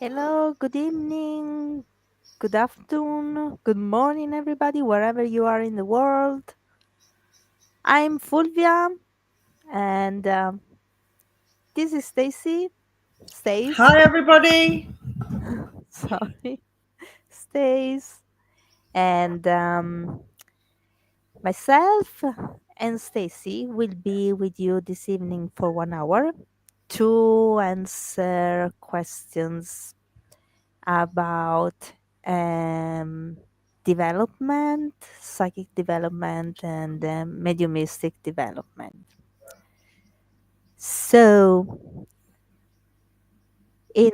Hello, good evening, good afternoon, good morning, everybody, wherever you are in the world. I'm Fulvia, and this is Stacy. Stace, Hi, everybody. sorry, Stace, and myself and Stacy will be with you this evening for 1 hour to answer questions about um, development, psychic development, and mediumistic development. So, in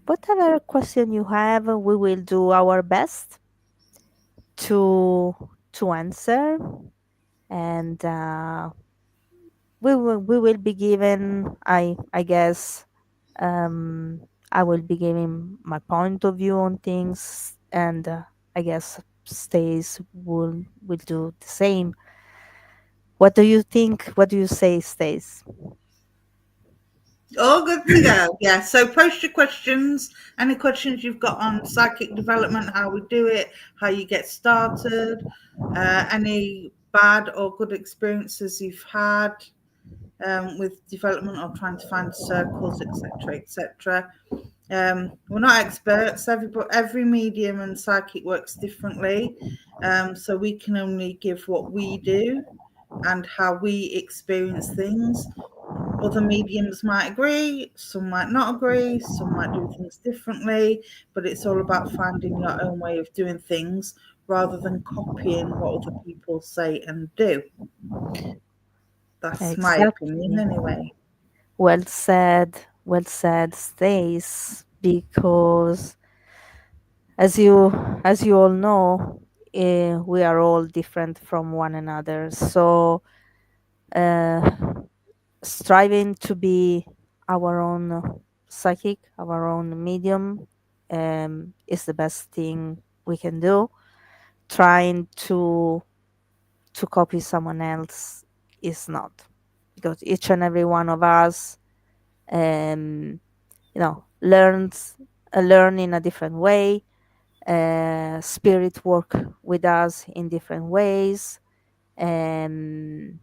whatever question you have, we will do our best to answer, and we will be given. I guess I will be giving my point of view on things, and I guess Stace will do the same. What do you think? What do you say, Stace? All good to go. Yeah. So post your questions. Any questions you've got on psychic development, how we do it, how you get started, any bad or good experiences you've had with development or trying to find circles, etc., etc. We're not experts. Every medium and psychic works differently, so we can only give what we do and how we experience things. Other mediums might agree, some might not agree, some might do things differently, but it's all about finding your own way of doing things rather than copying what other people say and do. That's my opinion, Exactly. anyway. Well said, Stace. Because as you all know, we are all different from one another. So, uh, striving to be our own psychic, our own medium, is the best thing we can do. Trying to copy someone else is not, because each and every one of us, um, learn in a different way. Spirit work with us in different ways, and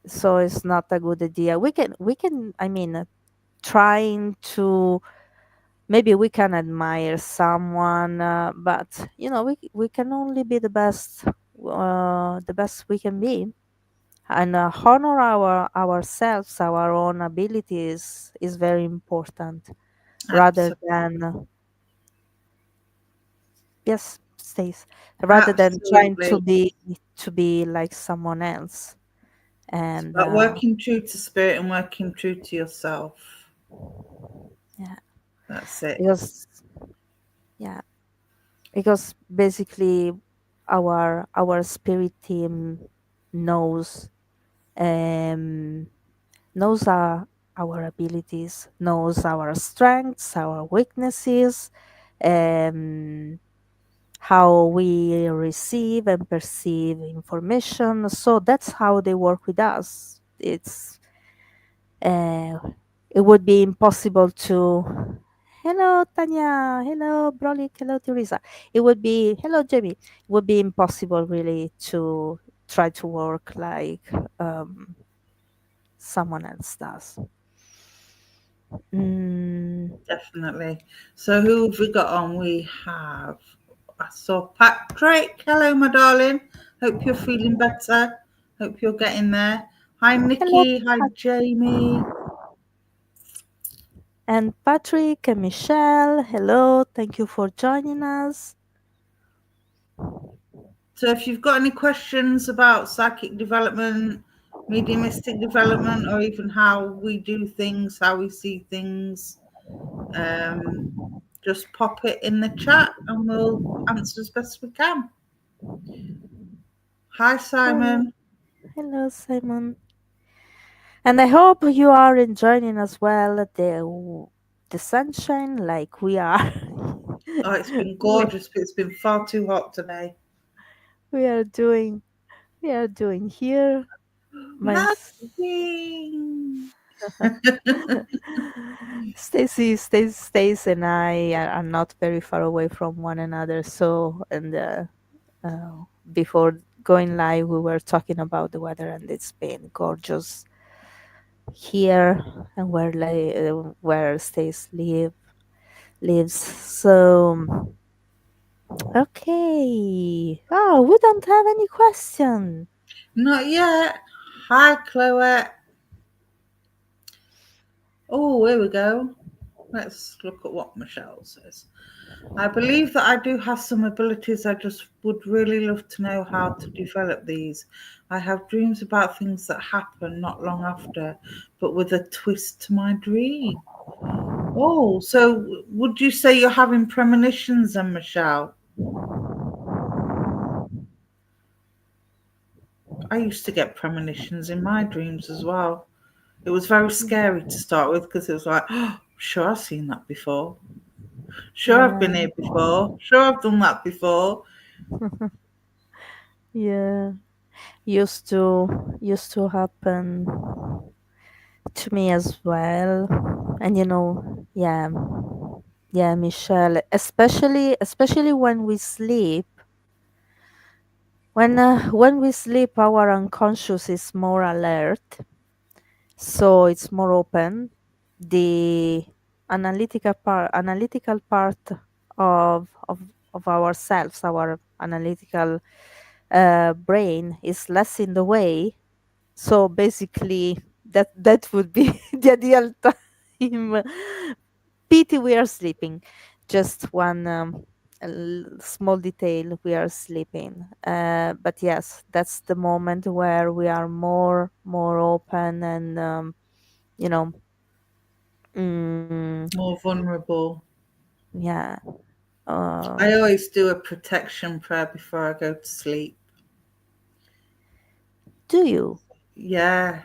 so it's not a good idea. We can, I mean, trying to, maybe we can admire someone, but we can only be the best we can be, and honor ourselves, our own abilities is very important, rather Absolutely. than, yes, Stace, rather than trying to Absolutely. be like someone else. It's And about working true to spirit and working true to yourself. yeah, That's it. because yeah, because basically our spirit team knows, um knows our abilities, knows our strengths, our weaknesses, um how we receive and perceive information. So that's how they work with us. Uh, it would be impossible to, hello Tanya, hello Brolik, hello Teresa. It would be, hello Jamie. It would be impossible really to try to work like um, someone else does. Mm, Definitely. So who have we got on? We have, I saw Patrick. Hello, my darling. Hope you're feeling better. Hope you're getting there. Hi, hello, Nikki. Hi, Jamie. and Patrick and Michelle. Hello, thank you for joining us. So if you've got any questions about psychic development, mediumistic development, or even how we do things, how we see things, um, just pop it in the chat and we'll answer as best we can. Hi, Hello, Simon. hello, Simon. And I hope you are enjoying as well the sunshine like we are. Oh, it's been we, gorgeous, but it's been far too hot today. we are doing we are doing here. Mine's Nothing. Stace and I are not very far away from one another. So, and before going live, we were talking about the weather, and it's been gorgeous here, and where Stace lives. So, okay. Oh, we don't have any question. Not yet. Hi, Chloe. Oh, here we go. Let's look at what Michelle says. I believe that I do have some abilities. I just would really love to know how to develop these. I have dreams about things that happen not long after, but with a twist to my dream. Oh, so would you say you're having premonitions then, Michelle? I used to get premonitions in my dreams as well. It was very scary to start with because it was like, oh, sure, I've seen that before. Sure, I've been Yeah. here before. Sure, I've done that before. Yeah. Used to happen to me as well. And yeah, Michelle, especially when we sleep. When we sleep, our unconscious is more alert, so it's more open. The analytical part of ourselves, our analytical brain, is less in the way. So basically, that would be the ideal time. Pity we are sleeping. Just one small detail: we are sleeping. But yes, that's the moment where we are more open and you know. Mm, More vulnerable. yeah. Uh, I always do a protection prayer before I go to sleep. do you? Yeah.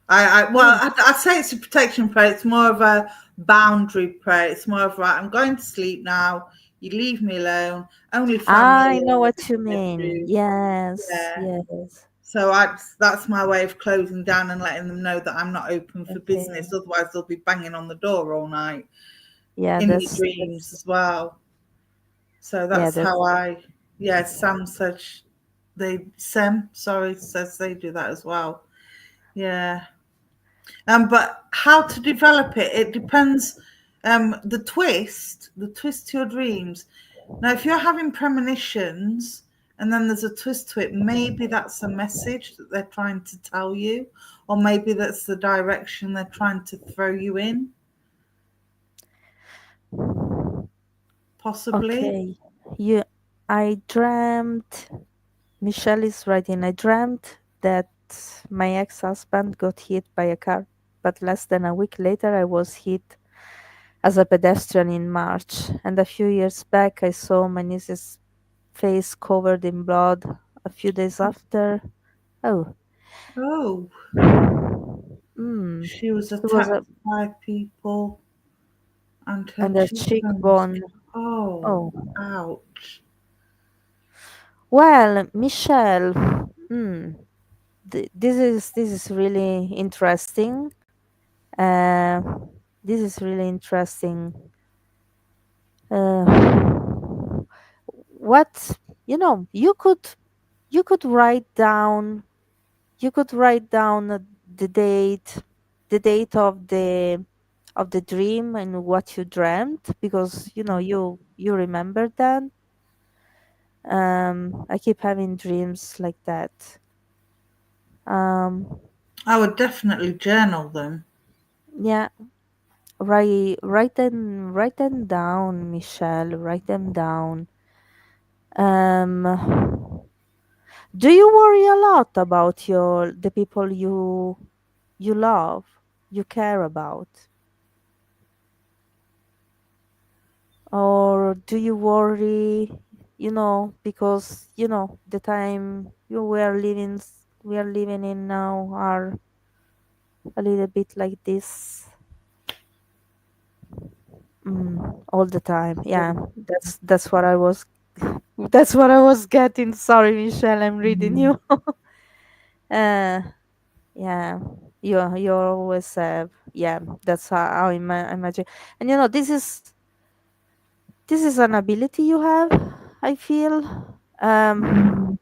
Well, Oh, I'd say it's a protection prayer. It's more of a boundary prayer. It's more of, right, I'm going to sleep now. You leave me alone. Only family I know are what you in this mean. room. Yes, Yeah. yes. So that's my way of closing down and letting them know that I'm not open for Okay. business. Otherwise, they'll be banging on the door all night Yeah, in your that's dreams as well. So yeah, that's that's how I. Yeah, Sam said Sam, sorry, says they do that as well. Yeah. But how to develop it? It depends. The twist to your dreams. Now, if you're having premonitions and then there's a twist to it, maybe that's a message that they're trying to tell you, or maybe that's the direction they're trying to throw you in, possibly. okay. You, I dreamt. Michelle is writing. I dreamt that my ex-husband got hit by a car, but less than a week later, I was hit as a pedestrian in March. And a few years back, I saw my niece's face covered in blood. A few days after, oh, Oh, mm, she was it was a attacked by people and her and a cheekbones. cheekbone. Oh, Oh, ouch. well, Michelle. Mm, this is really interesting. Uh, this is really interesting. What you could write down the date of the dream and what you dreamt, because you remember that. I keep having dreams like that. um I would definitely journal them. yeah, write them down, Michelle. Write them down. Do you worry a lot about the people you love, you care about? Or do you worry, because the time we are living in now are a little bit like this, all the time. Yeah, that's what I was that's what I was getting. Sorry, Michelle, I'm reading Mm. you. uh yeah. You always have, yeah, that's how I imagine. And this is an ability you have, I feel. um Mm.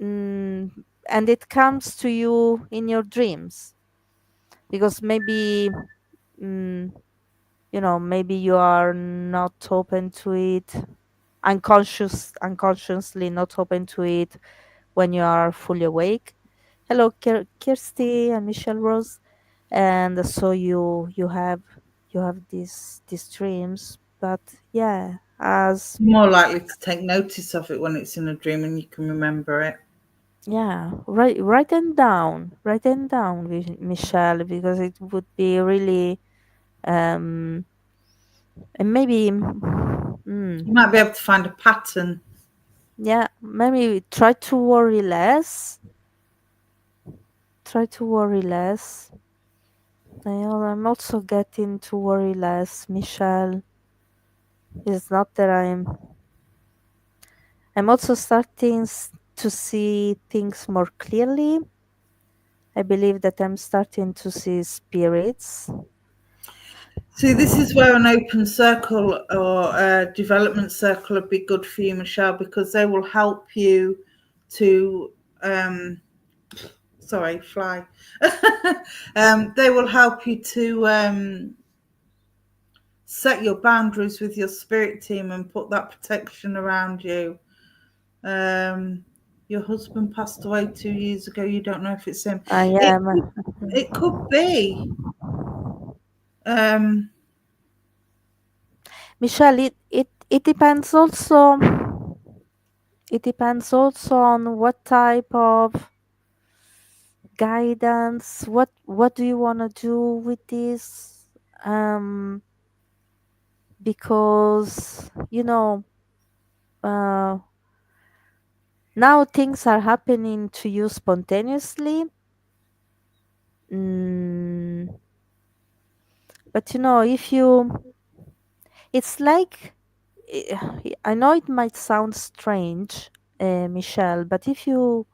mm, and it comes to you in your dreams, because maybe, mm, maybe you are not open to it, unconsciously not open to it when you are fully awake. Hello, Kirsty and Michelle Rose. And so you have these dreams, but yeah, as You're more likely to take notice of it when it's in a dream and you can remember it. yeah, write them down, Michelle, because it would be really, um and maybe, You might be able to find a pattern. yeah, maybe try to worry less. I'm also getting to worry less, Michelle. It's not that I'm also starting to see things more clearly. I believe that I'm starting to see spirits. See, this is where an open circle or a development circle would be good for you, Michelle, because they will help you to, um, sorry, fly. They will help you to set your boundaries with your spirit team and put that protection around you. Um, your husband passed away 2 years ago. You don't know if it's him. I It am. could, it could be. Um, Michelle, it depends also. It depends also on what type of guidance. What do you want to do with this? Um, because uh, now things are happening to you spontaneously. Mm, but if it's like, I know it might sound strange, Michelle, but if you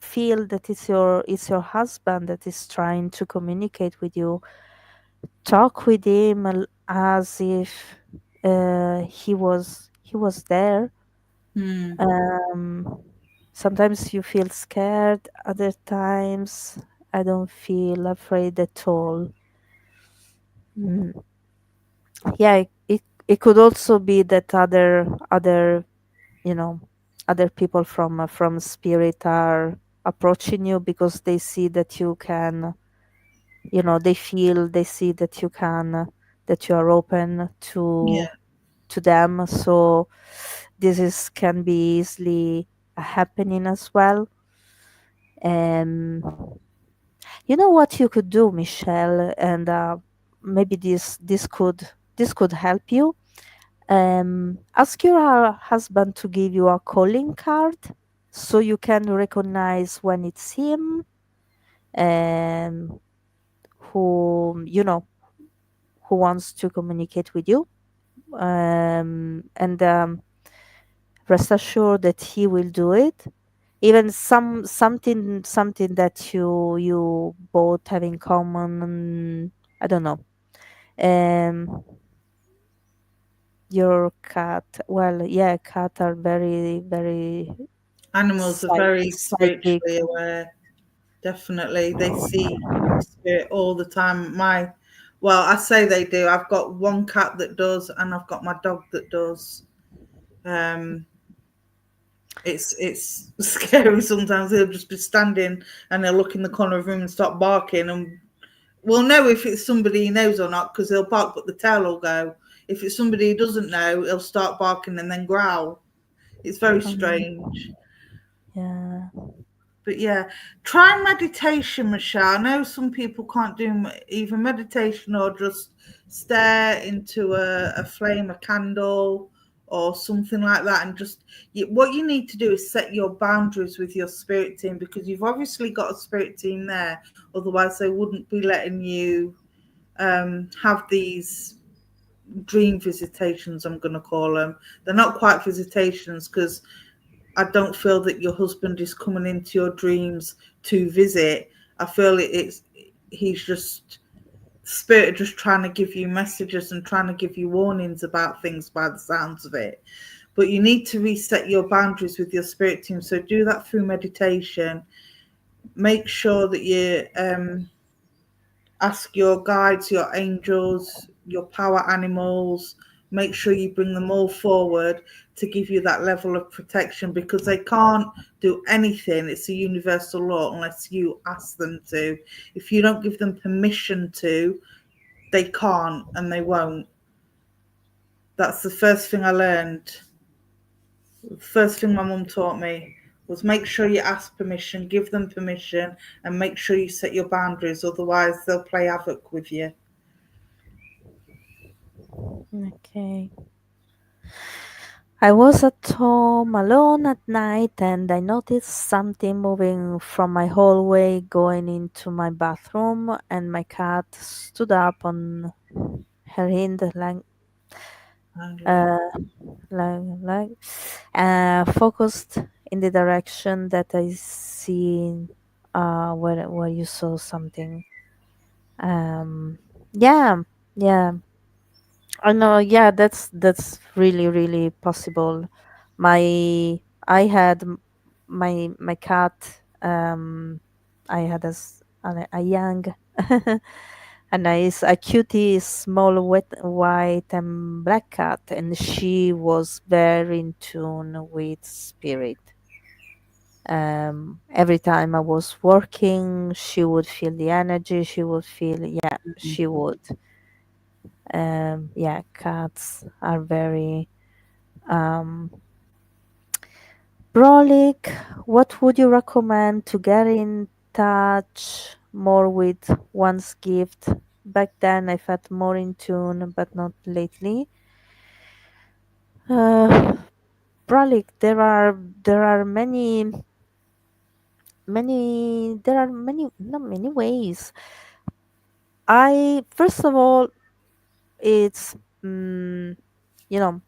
feel that it's your husband that is trying to communicate with you, talk with him as if he was there. hmm. um Sometimes you feel scared, other times I don't feel afraid at all. Mm. Yeah, it could also be that other you know other people from spirit are approaching you because they see that you can, they see that you can, that you are open Yeah. to them. So this is can be easily happening as well. um you know what you could do, Michelle, and maybe this could help you. Ask your husband to give you a calling card so you can recognize when it's him, um, who who wants to communicate with you. And rest assured that he will do it. Even something that you both have in common. I don't know. Um, your cat. Well, yeah, cat are very very Animals are very psychic. spiritually aware. Definitely. They see spirit all the time. Well, I say they do. I've got one cat that does, and I've got my dog that does. Um, it's scary sometimes. He'll just be standing and he'll look in the corner of the room and start barking, and we'll know if it's somebody he knows or not because he'll bark, but the tail will go. If it's somebody he doesn't know, he'll start barking and then growl. It's very Um, strange. yeah. But yeah, try meditation, Michelle. I know some people can't do even meditation or just stare into a flame, a candle, or something like that. And just what you need to do is set your boundaries with your spirit team because you've obviously got a spirit team there. Otherwise, they wouldn't be letting you have these dream visitations. I'm going to call them. They're not quite visitations because I don't feel that your husband is coming into your dreams to visit. I feel it's he's just spirit just trying to give you messages and trying to give you warnings about things by the sounds of it. But you need to reset your boundaries with your spirit team. So do that through meditation. Make sure that you ask your guides, your angels, your power animals, make sure you bring them all forward to give you that level of protection, because they can't do anything. It's a universal law unless you ask them to. If you don't give them permission to, they can't and they won't. That's the first thing I learned. The first thing my mum taught me was make sure you ask permission, give them permission, and make sure you set your boundaries. Otherwise, they'll play havoc with you. Okay. I was at home alone at night and I noticed something moving from my hallway going into my bathroom, and my cat stood up on her hind Handling. uh, like focused in the direction that I see where you saw something. Um yeah, yeah. I know, yeah, that's really, really possible. My I had my cat. I had a young, a nice, a cutie, small, wet, white and black cat, and she was very in tune with spirit. Every time I was working, she would feel the energy. She would feel, yeah, she would. Yeah, cats are very Brolic. What would you recommend to get in touch more with one's gift? Back then, I felt more in tune, but not lately. Uh, Brolic, there are many, not many ways. I first of all, it's mm, you know,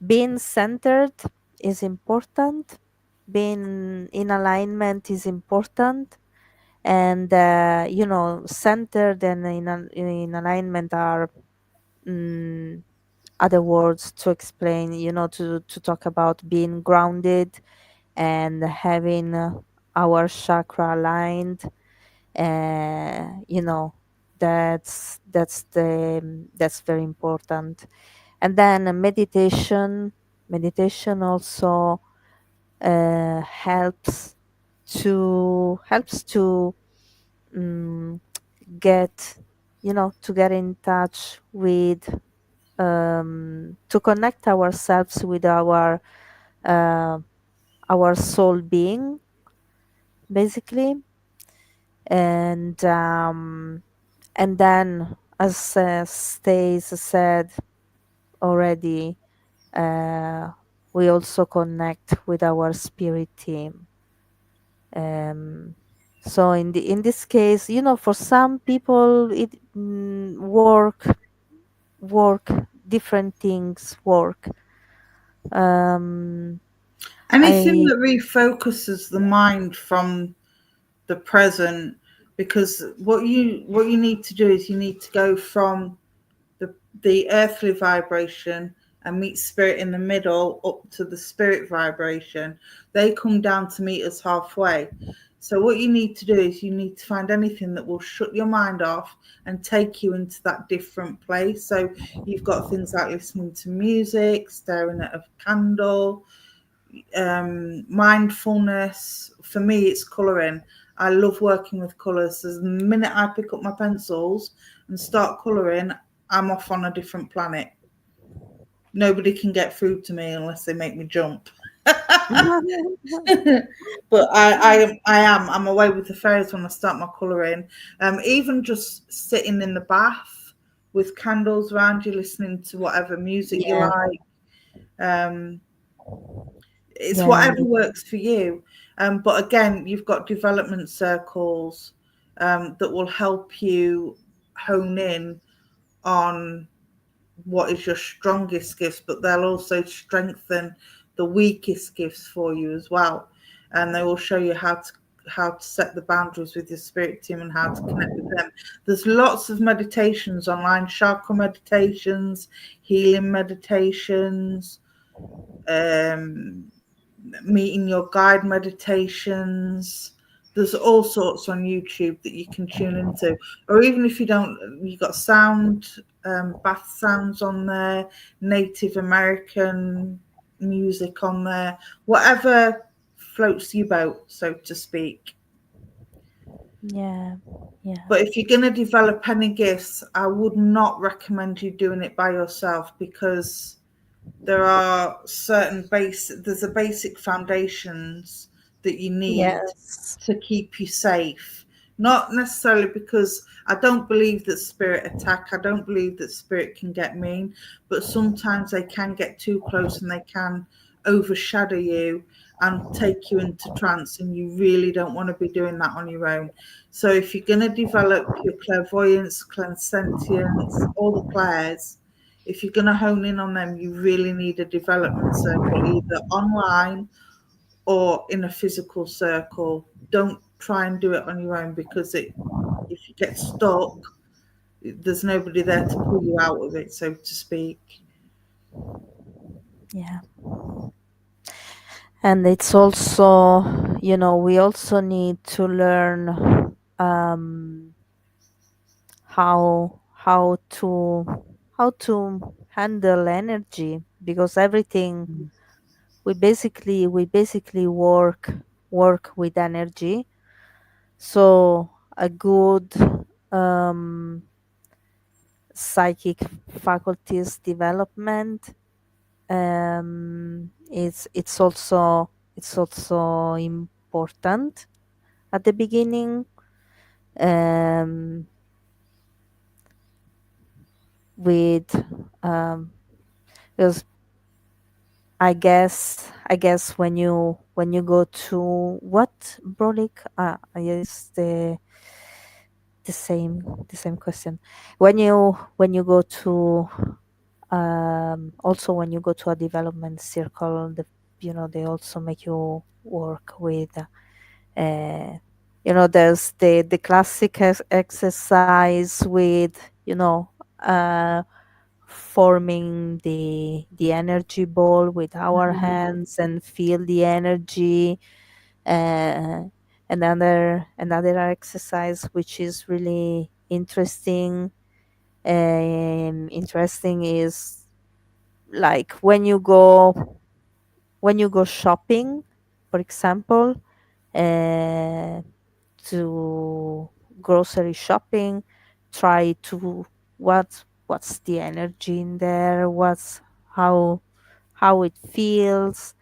being centered is important. Being in alignment is important, and centered and in alignment are mm, other words to explain, to talk about being grounded and having our chakra aligned. You know that's very important. And then meditation also helps to um, get to get in touch with, to connect ourselves with uh, our soul being, basically. And um, and then, as Stace said already, uh, we also connect with our spirit team. So in this case, for some people it work different things work. um Anything I that refocuses the mind from the present, because what you need to do is you need to go from the the earthly vibration and meet spirit in the middle up to the spirit vibration. They come down to meet us halfway. So what you need to do is you need to find anything that will shut your mind off and take you into that different place. So you've got things like listening to music, staring at a candle, mindfulness. For me, it's colouring. I love working with colours. So the minute I pick up my pencils and start colouring, I'm off on a different planet. Nobody can get through to me unless they make me jump. But I'm away with the fairies when I start my colouring. Even just sitting in the bath with candles around you, listening to whatever music you yeah, like. Um, it's yeah, whatever works for you. But again, you've got development circles that will help you hone in on what is your strongest gifts, but they'll also strengthen the weakest gifts for you as well, and they will show you how to set the boundaries with your spirit team and how to connect with them. There's lots of meditations online, chakra meditations, healing meditations, um, meeting your guide meditations. There's all sorts on YouTube that you can tune into, or even if you don't, you got sound, bath sounds on there, Native American music on there, whatever floats your boat, so to speak. Yeah. Yeah. But if you're going to develop any gifts, I would not recommend you doing it by yourself, because there are certain there's a basic foundations that you need Yes. to keep you safe. Not necessarily because I don't believe that spirit attack, I don't believe that spirit can get mean, but sometimes they can get too close and they can overshadow you and take you into trance, and you really don't want to be doing that on your own. So if you're going to develop your clairvoyance, clairsentience, all the clairs, if you're going to hone in on them, you really need a development circle, either online or in a physical circle. Don't try and do it on your own, because if you get stuck, there's nobody there to pull you out of it, so to speak. Yeah. And it's also, we also need to learn how to handle energy, because everything, we basically work with energy. So a good um psychic faculties development, it's also important at the beginning, um with because I guess when you go to what, Brolik, is the same question. When you go to, also when you go to a development circle, they also make you work with, there's the classic exercise with, you know uh forming the energy ball with our hands and feel the energy. uh, another exercise which is really interesting is like when you go shopping, for example, uh, to grocery shopping, try to what's the energy in there, how it feels.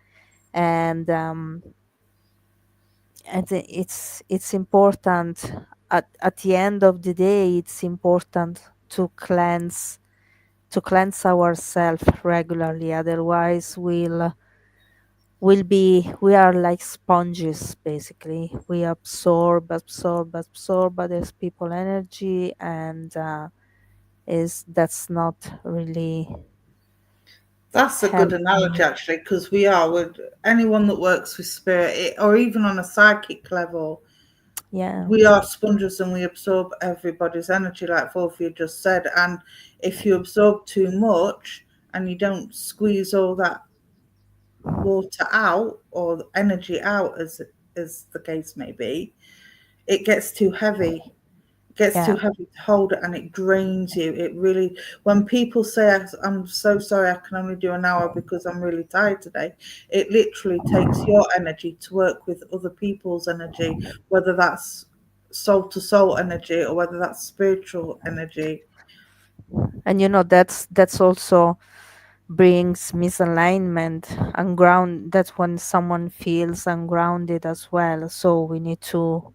And it's important, at the end of the day, it's important to cleanse ourselves regularly. Otherwise we are like sponges, basically. We absorb others people energy, and is that's not really That's a good analogy, helping. actually, because we are with anyone that works with spirit, or even on a psychic level, Yeah. we are sponges and we absorb everybody's energy, like Fulvia just said. And if you absorb too much and you don't squeeze all that water out, or energy out, as the case may be, it gets too heavy. It gets too Yeah. heavy to hold it, and it drains you. It really, when people say, I'm so sorry, I can only do an hour because I'm really tired today, it literally takes your energy to work with other people's energy, whether that's soul to soul energy or whether that's spiritual energy. And that's also brings misalignment, unground. That's when someone feels ungrounded as well. So we need to,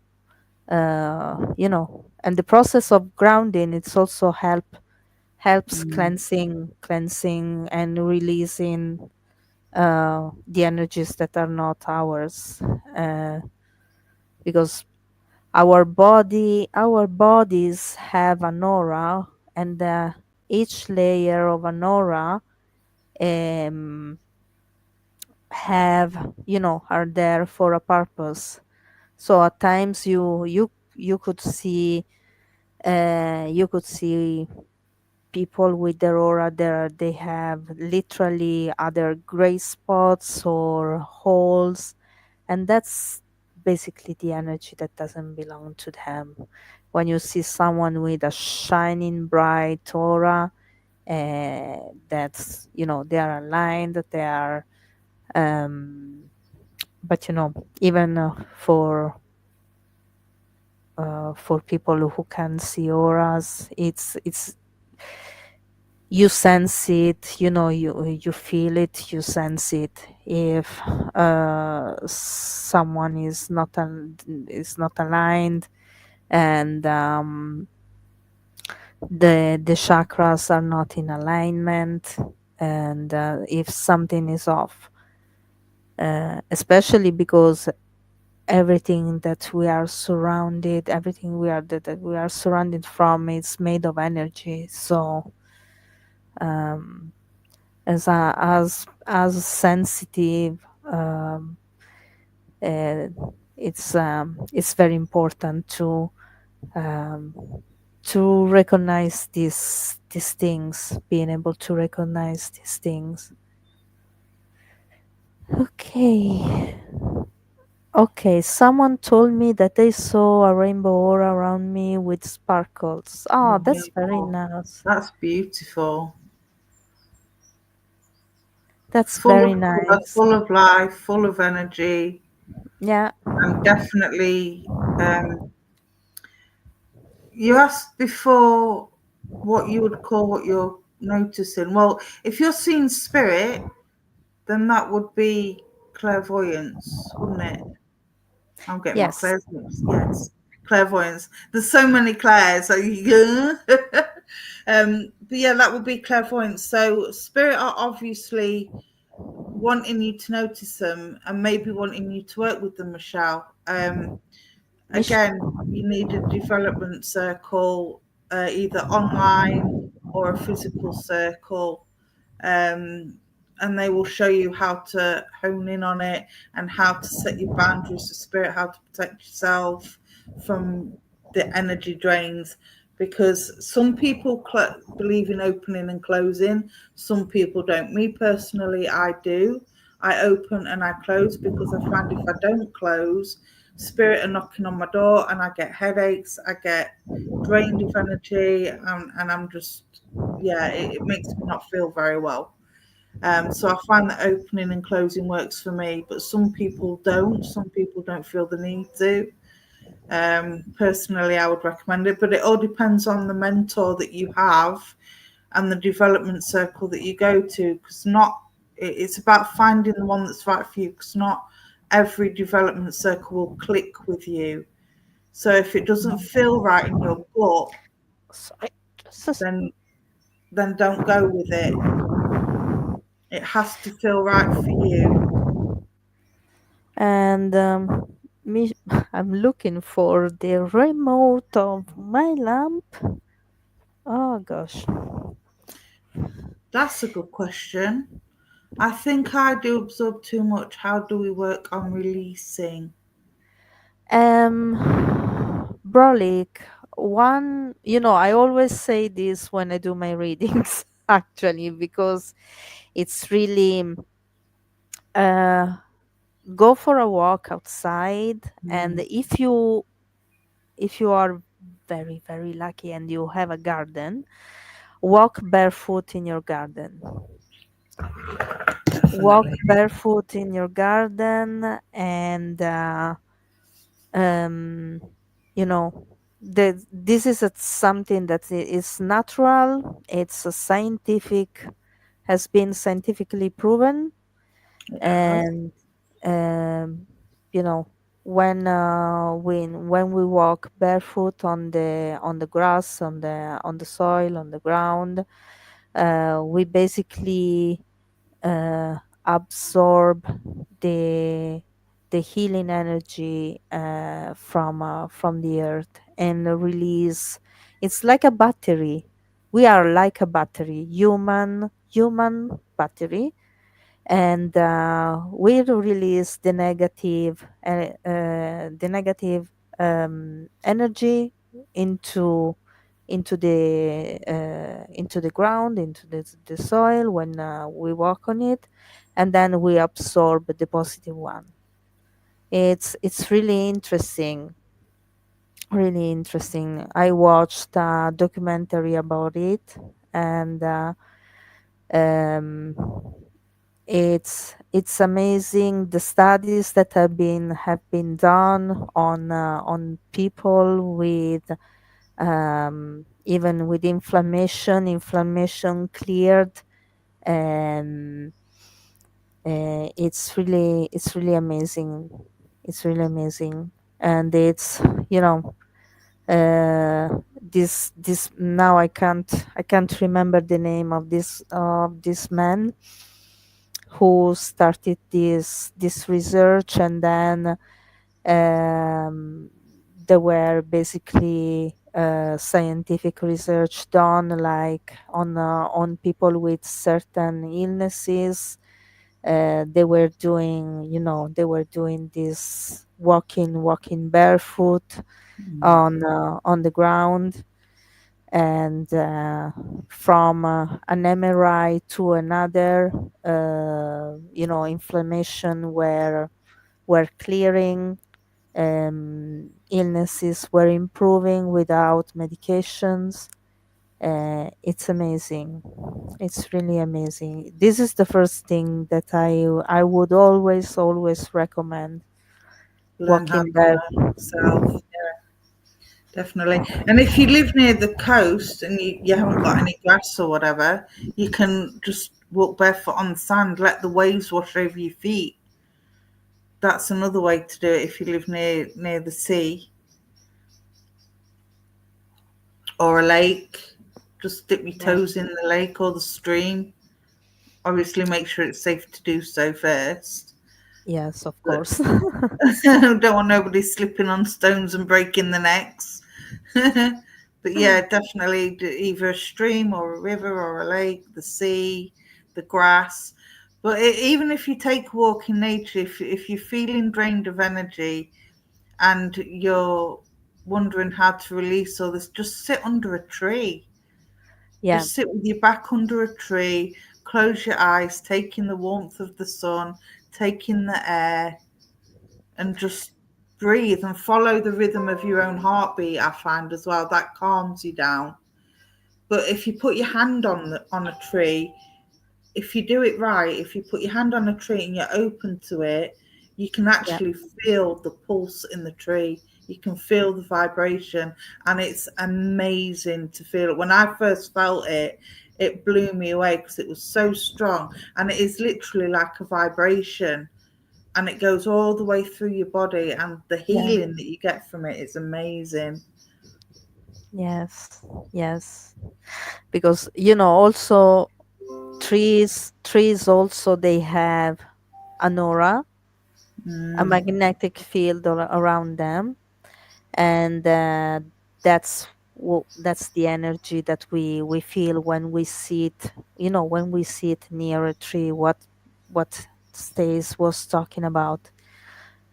and the process of grounding, it's also helps Mm. cleansing and releasing the energies that are not ours, uh, because our bodies have an aura, and each layer of an aura, um, have, are there for a purpose. So at times you could see, people with their aura there, they have literally other gray spots or holes, and that's basically the energy that doesn't belong to them. When you see someone with a shining bright aura, that's, they are aligned, they are, um but even for people who can see auras, it's you sense it, you feel it, you sense it. If someone is not aligned, and the chakras are not in alignment, and if something is off, especially because everything that we are surrounded from is made of energy. So um, as sensitive, um, uh, it's very important um, to recognize these things, being able to recognize these things. Okay. Okay, someone told me that they saw a rainbow aura around me with sparkles. Oh, that's very Wow, nice. that's beautiful. That's Full very of colour, nice. full of life, full of energy, Yeah. and definitely. You asked before what you would call what you're noticing. Well, if you're seeing spirit, then that would be clairvoyance, wouldn't it? I'm getting my Yes. clairs mixed. Yes, clairvoyance. There's so many clairs. So yeah. But yeah, that would be clairvoyance. So spirit are obviously wanting you to notice them and maybe wanting you to work with them, Michelle. Mich- Again, you need a development circle, either online or a physical circle, um, and they will show you how to hone in on it and how to set your boundaries of spirit, how to protect yourself from the energy drains. Because some people believe in opening and closing, some people don't. Me personally, I do. I open and I close because I find if I don't close, spirit are knocking on my door and I get headaches, I get drained of energy, and I'm just, yeah, it makes me not feel very well. So I find that opening and closing works for me, but some people don't. Some people don't feel the need to. Personally, I would recommend it, but it all depends on the mentor that you have and the development circle that you go to. Because it's about finding the one that's right for you. Because not every development circle will click with you. So if it doesn't feel right in your gut, Sorry. Just then don't go with it. It has to feel right for you. and me, I'm looking for the remote of my lamp. Oh gosh. That's a good question. I think I do absorb too much. How do we work on releasing? Brolic, one, I always say this when I do my readings, actually, because it's really, uh, go for a walk outside, and Mm, if you are very, very lucky and you have a garden, walk barefoot in your garden. Walk definitely. barefoot in your garden, and um, you know this is something that is natural. It's a scientific, has been scientifically proven. It has. And um, you know when we walk barefoot on the grass, on the soil, on the ground, we basically uh, absorb the the healing energy from the earth, and release. It's like a battery. We are like a battery, human battery, and we release the negative energy into into the ground, into the soil when we walk on it, and then we absorb the positive one. It's really interesting. I watched a documentary about it, and um, it's amazing the studies that have been done on people with even with inflammation cleared. um, it's really amazing. It's really amazing. And it's, you know, this now I can't remember the name of this man who started this research, and then um, there were basically scientific research done, like on people with certain illnesses. They were doing this walking barefoot on the ground, and from an MRI to another, inflammation were clearing, illnesses were improving without medications. It's amazing. It's really amazing. This is the first thing that I would always recommend: Learn how walking to there. learn yourself. Definitely. And if you live near the coast and you haven't got any grass or whatever, you can just walk barefoot on the sand, let the waves wash over your feet. That's another way to do it if you live near the sea or a lake. Just dip your Yeah. toes in the lake or the stream. Obviously, make sure it's safe to do so first. Yes, of But course. don't want nobody slipping on stones and breaking their necks. But yeah, definitely either a stream or a river or a lake, the sea, the grass. But even if you take a walk in nature, if you're feeling drained of energy and you're wondering how to release all this, just sit under a tree. Yeah, Just sit with your back under a tree, close your eyes, take in the warmth of the sun, take in the air, and just breathe and follow the rhythm of your own heartbeat. I find as well that calms you down. But if you put your hand on a tree, if you do it right, if you put your hand on a tree and you're open to it, you can yeah, actually feel the pulse in the tree. You can feel the vibration, and it's amazing to feel it. When I first felt it, it blew me away because it was so strong, and it is literally like a vibration, and it goes all the way through your body, and the yeah. healing that you get from it is amazing. Yes, yes. Because, also trees also, they have an aura, a Mm, magnetic field around them, and that's the energy that we feel when we sit, when we sit near a tree. What Stace was talking about.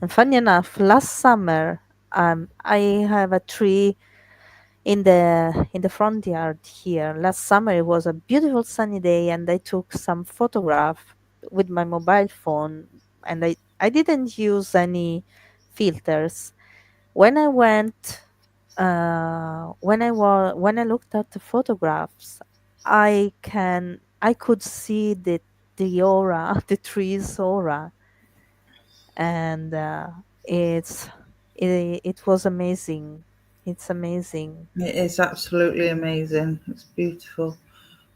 And funny enough, last summer, I have a tree in the front yard here. Last summer it was a beautiful sunny day, and I took some photograph with my mobile phone, and I didn't use any filters. When I went when I looked at the photographs, I could see the aura, the tree's aura, and it was amazing. It's amazing. it is absolutely amazing. It's beautiful.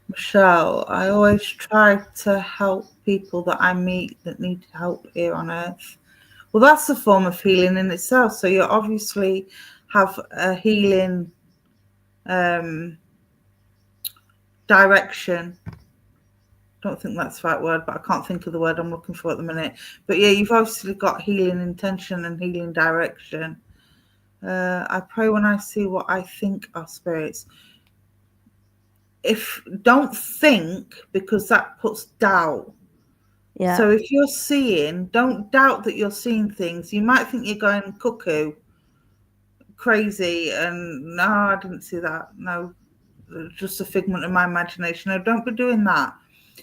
Michelle, I always try to help people that I meet that need help here on earth. Well, that's a form of healing in itself. So you obviously have a healing um, direction. Don't think that's the right word, but I can't think of the word I'm looking for at the minute. But yeah, you've obviously got healing intention and healing direction. I pray when I see what I think are spirits. If don't think, because that puts doubt. Yeah. So if you're seeing, don't doubt that you're seeing things. You might think you're going cuckoo, crazy, and no, I didn't see that. No, just a figment of my imagination. No, don't be doing that.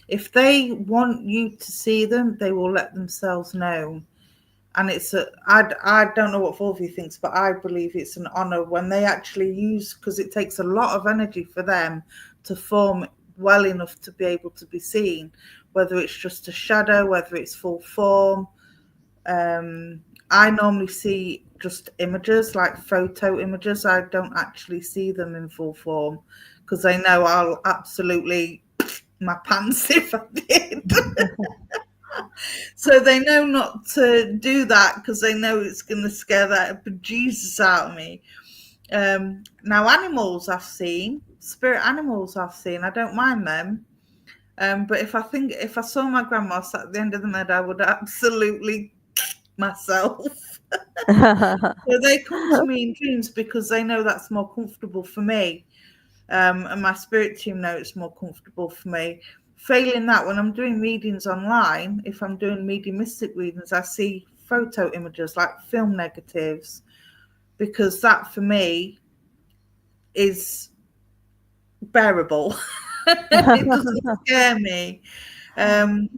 If they want you to see them, they will let themselves know. And I don't know what Fulvia thinks, but I believe it's an honor when they actually use, because it takes a lot of energy for them to form well enough to be able to be seen, whether it's just a shadow, whether it's full form. um I normally see just images, like photo images. I don't actually see them in full form because I know I'll absolutely my pants if I did. So they know not to do that because they know it's going to scare that bejesus out of me. Now, animals I've seen, spirit animals I've seen, I don't mind them. But if I saw my grandma sat at the end of the meadow, I would absolutely myself. So they come to me in dreams because they know that's more comfortable for me. And my spirit team know it's more comfortable for me. Failing that, when I'm doing readings online, if I'm doing mediumistic readings, I see photo images like film negatives, because that for me is bearable. It doesn't scare me. Um,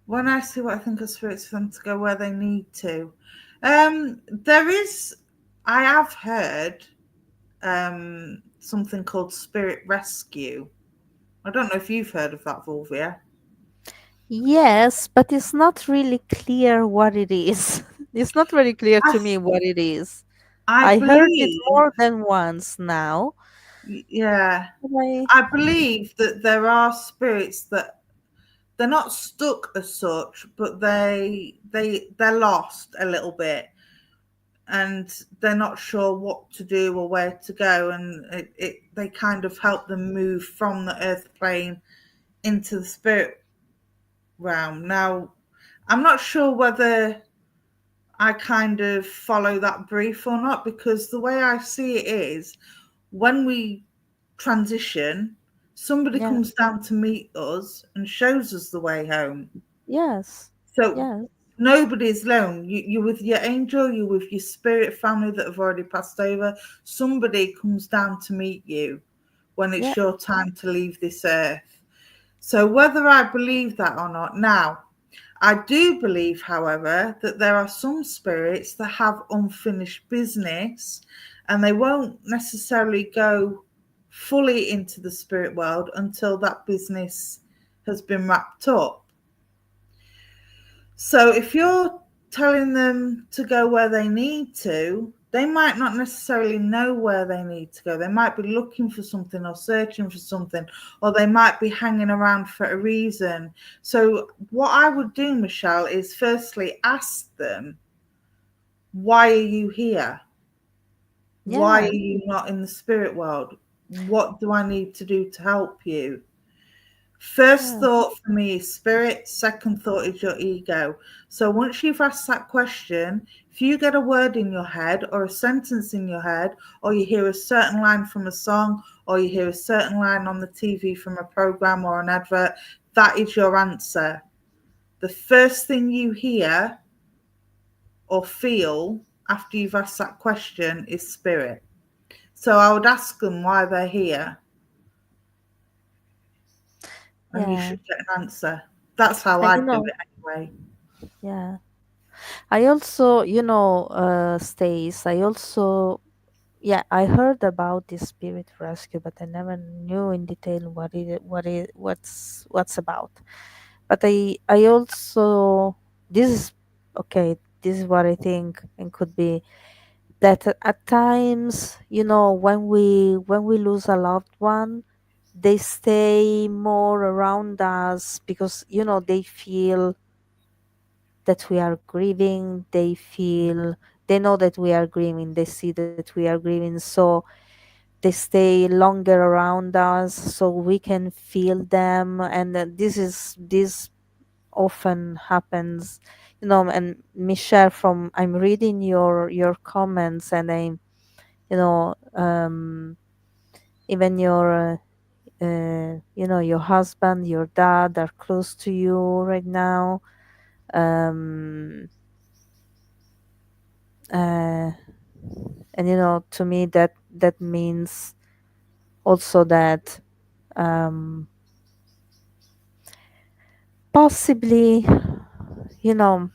when I see what I think of spirits for them to go where they need to. There is, I have heard something called spirit rescue. I don't know if you've heard of that, Volvia. Yes, but it's not really clear what it is. It's not really clear I, to me what it is. I I heard it believe, more than once now. yeah, But I, I believe that there are spirits that they're not stuck as such, but they're lost a little bit, and they're not sure what to do or where to go, and they kind of help them move from the earth plane into the spirit realm. Now, I'm not sure whether I kind of follow that brief or not, because the way I see it is when we transition, somebody yeah, comes down to meet us and shows us the way home. yes, So yes, nobody's alone. You're with your angel, you're with your spirit family that have already passed over. Somebody comes down to meet you when yeah, it's your time to leave this earth. So whether I believe that or not, now I do believe, however, that there are some spirits that have unfinished business and they won't necessarily go fully into the spirit world until that business has been wrapped up. So if you're telling them to go where they need to, they might not necessarily know where they need to go. They might be looking for something or searching for something, or they might be hanging around for a reason. So, what I would do, Michelle, is firstly ask them, why are you here? Why are yeah, you not in the spirit world? What do I need to do to help you? First yeah, thought for me is spirit, second thought is your ego. So once you've asked that question, if you get a word in your head or a sentence in your head, or you hear a certain line from a song, or you hear a certain line on the TV from a program or an advert, that is your answer. The first thing you hear or feel after you've asked that question is spirit. So I would ask them why they're here, and you yeah. should get an answer. That's how And I'd do it anyway. yeah. I also, Stace, I also, yeah, I heard about this spirit rescue, but I never knew in detail what's about. But I also, this is, okay, this is what I think, and could be that at times, when we lose a loved one, they stay more around us because, they feel that we are grieving, they know that we are grieving, they see that we are grieving, so they stay longer around us so we can feel them. And this often happens, and Michelle, from I'm reading your comments, and I'm, even your your husband, your dad are close to you right now. Um, uh, and to me that means also that um, possibly, you know,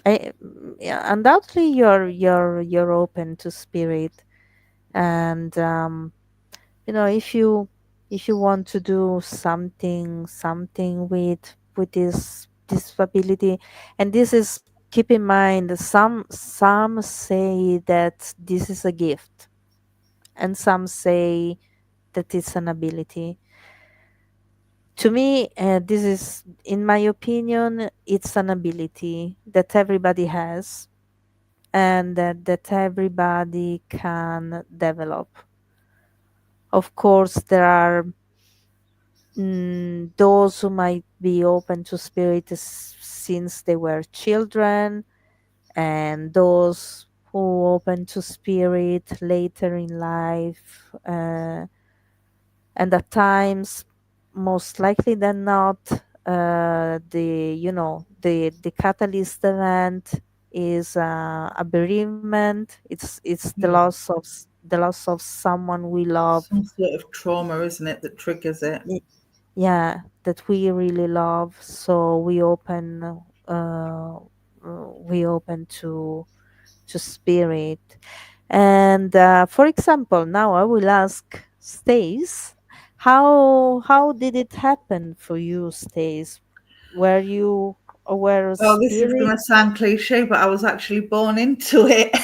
yeah, undoubtedly you're open to spirit, and if you want to do something with this ability, and this is, keep in mind, some say that this is a gift, and some say that it's an ability. To me, this is, in my opinion, it's an ability that everybody has, and that everybody can develop. Of course, there are those who might be open to spirit since they were children, and those who open to spirit later in life. And at times, most likely than not, the catalyst event is a bereavement. It's Yeah. the loss of someone we love. Some sort of trauma, isn't it, that triggers it? Yeah, that we really love. So uh, we open to spirit. And for example, now I will ask Stace, how did it happen for you, Stace? Were you aware of Oh, this is spirit? going to sound cliche, but I was actually born into it.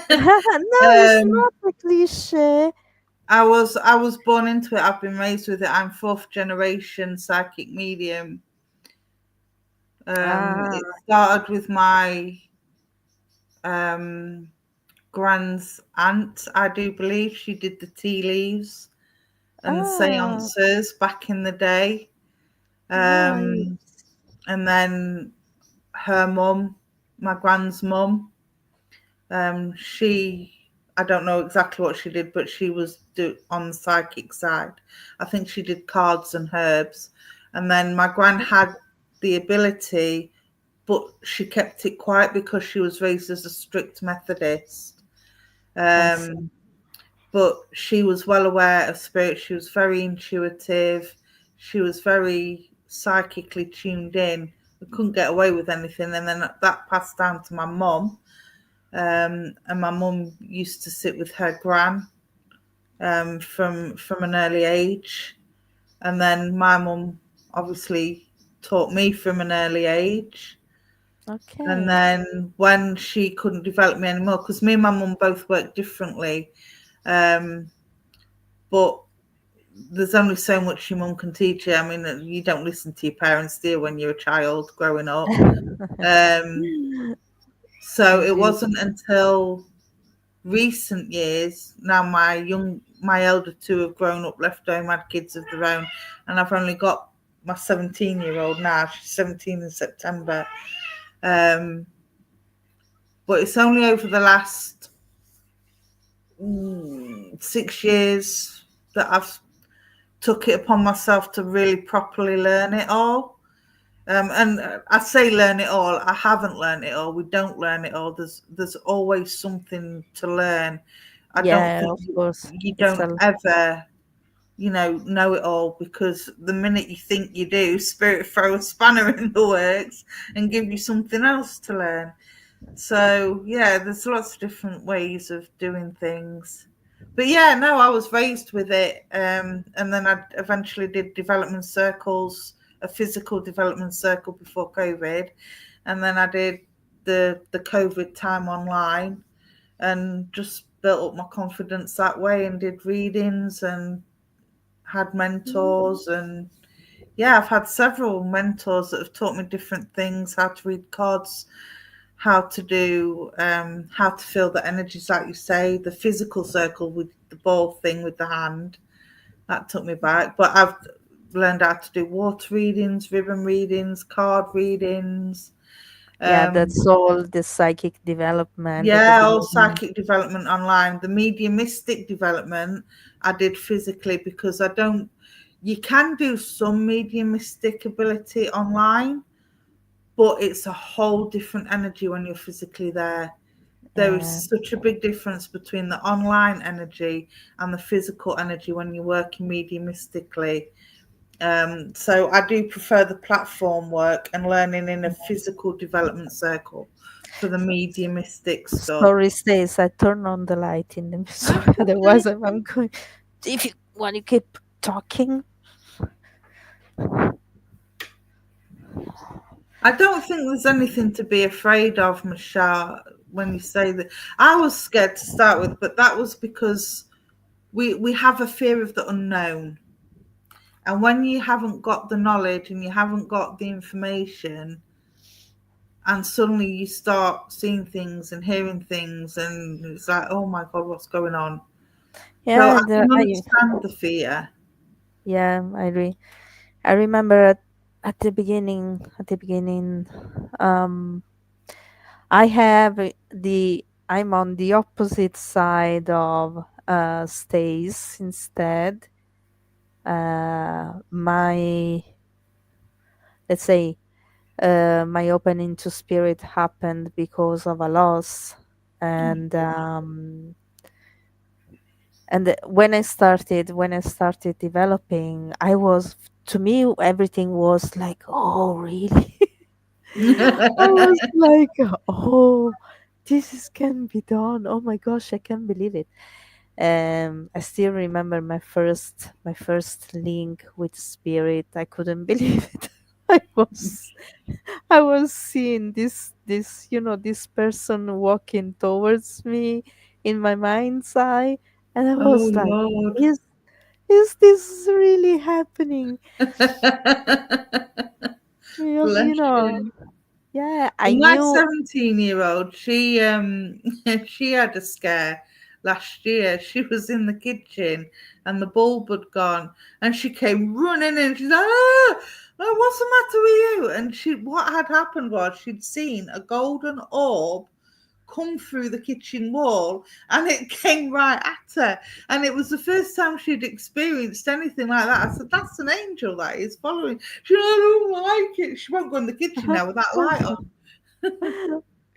No, it's um, not a cliche. I was born into it. I've been raised with it. I'm fourth generation psychic medium. Ah, It started with my um, grand's aunt, I do believe. She did the tea leaves and ah, seances back in the day. Um, nice. and then her mum, my grand's mum, she, I don't know exactly what she did, but she was on the psychic side. I think she did cards and herbs. And then my gran had the ability, but she kept it quiet because she was raised as a strict Methodist. I see. Um, but she was well aware of spirit. She was very intuitive. She was very psychically tuned in. I couldn't get away with anything. And then that passed down to my mum. And my mum used to sit with her gran from an early age. And then my mum obviously taught me from an early age. And Okay. then when she couldn't develop me anymore, because me and my mum both worked differently, um, but there's only so much your mum can teach you. I mean, you don't listen to your parents, do you, when you're a child growing up? Um, so it Indeed. wasn't until recent years now my elder two have grown up, left home, had kids of their own, and I've only got my 17-year-old now. She's 17 in September. Um, but it's only over the last 6 years that I've took it upon myself to really properly learn it all. And I say learn it all. I haven't learned it all. We don't learn it all. There's always something to learn. I don't Yeah, think of course. you It's don't a ever, know it all, because the minute you think you do, spirit throw a spanner in the works and give you something else to learn. So yeah, there's lots of different ways of doing things. But yeah, no, I was raised with it, and then I eventually did development circles, a physical development circle before COVID, and then I did the COVID time online, and just built up my confidence that way, and did readings and had Mm, mentors. And yeah, I've had several mentors that have taught me different things: how to read cards, how to feel the energies, like you say, the physical circle with the ball thing with the hand. That took me back. But I've learned how to do water readings, ribbon readings, card readings, Yeah, Um, that's all the psychic development at the yeah, all beginning. psychic development online. The mediumistic development I did physically because I don't. You can do some mediumistic ability online, but it's a whole different energy when you're physically there. There Yeah. is such a big difference between the online energy and the physical energy when you're working mediumistically. So I do prefer the platform work and learning in a physical development circle for the mediumistic stuff. Sorry, Stace, I turn on the light in the That's sorry, okay. otherwise I'm going. If you want to keep talking, I don't think there's anything to be afraid of, Michelle, when you say that. I was scared to start with, but that was because we have a fear of the unknown. And when you haven't got the knowledge and you haven't got the information, and suddenly you start seeing things and hearing things, and it's like, oh my God, what's going on? So I yeah, there can I understand the fear. yeah, I remember at the beginning, um, I have I'm on the opposite side of Stace instead. My let's say my opening to spirit happened because of a loss, and when I started developing, I was to me everything was like, oh really. I was like, oh, can be done. Oh my gosh, I can't believe it. I still remember my first link with spirit. I couldn't believe it. I was I was seeing this person walking towards me in my mind's eye, and I Oh was like, Lord. is is this really happening? You Bless know, you. yeah, I Well, my knew. 17-year-old, she she had a scare last year. She was in the kitchen and the bulb had gone, and she came running in. She's like, "Ah, oh, what's the matter with you?" And she, what had happened was she'd seen a golden orb come through the kitchen wall, and it came right at her. And it was the first time she'd experienced anything like that. I said, "That's an angel that is following." She, "I don't like it." She won't go in the kitchen now with that light on.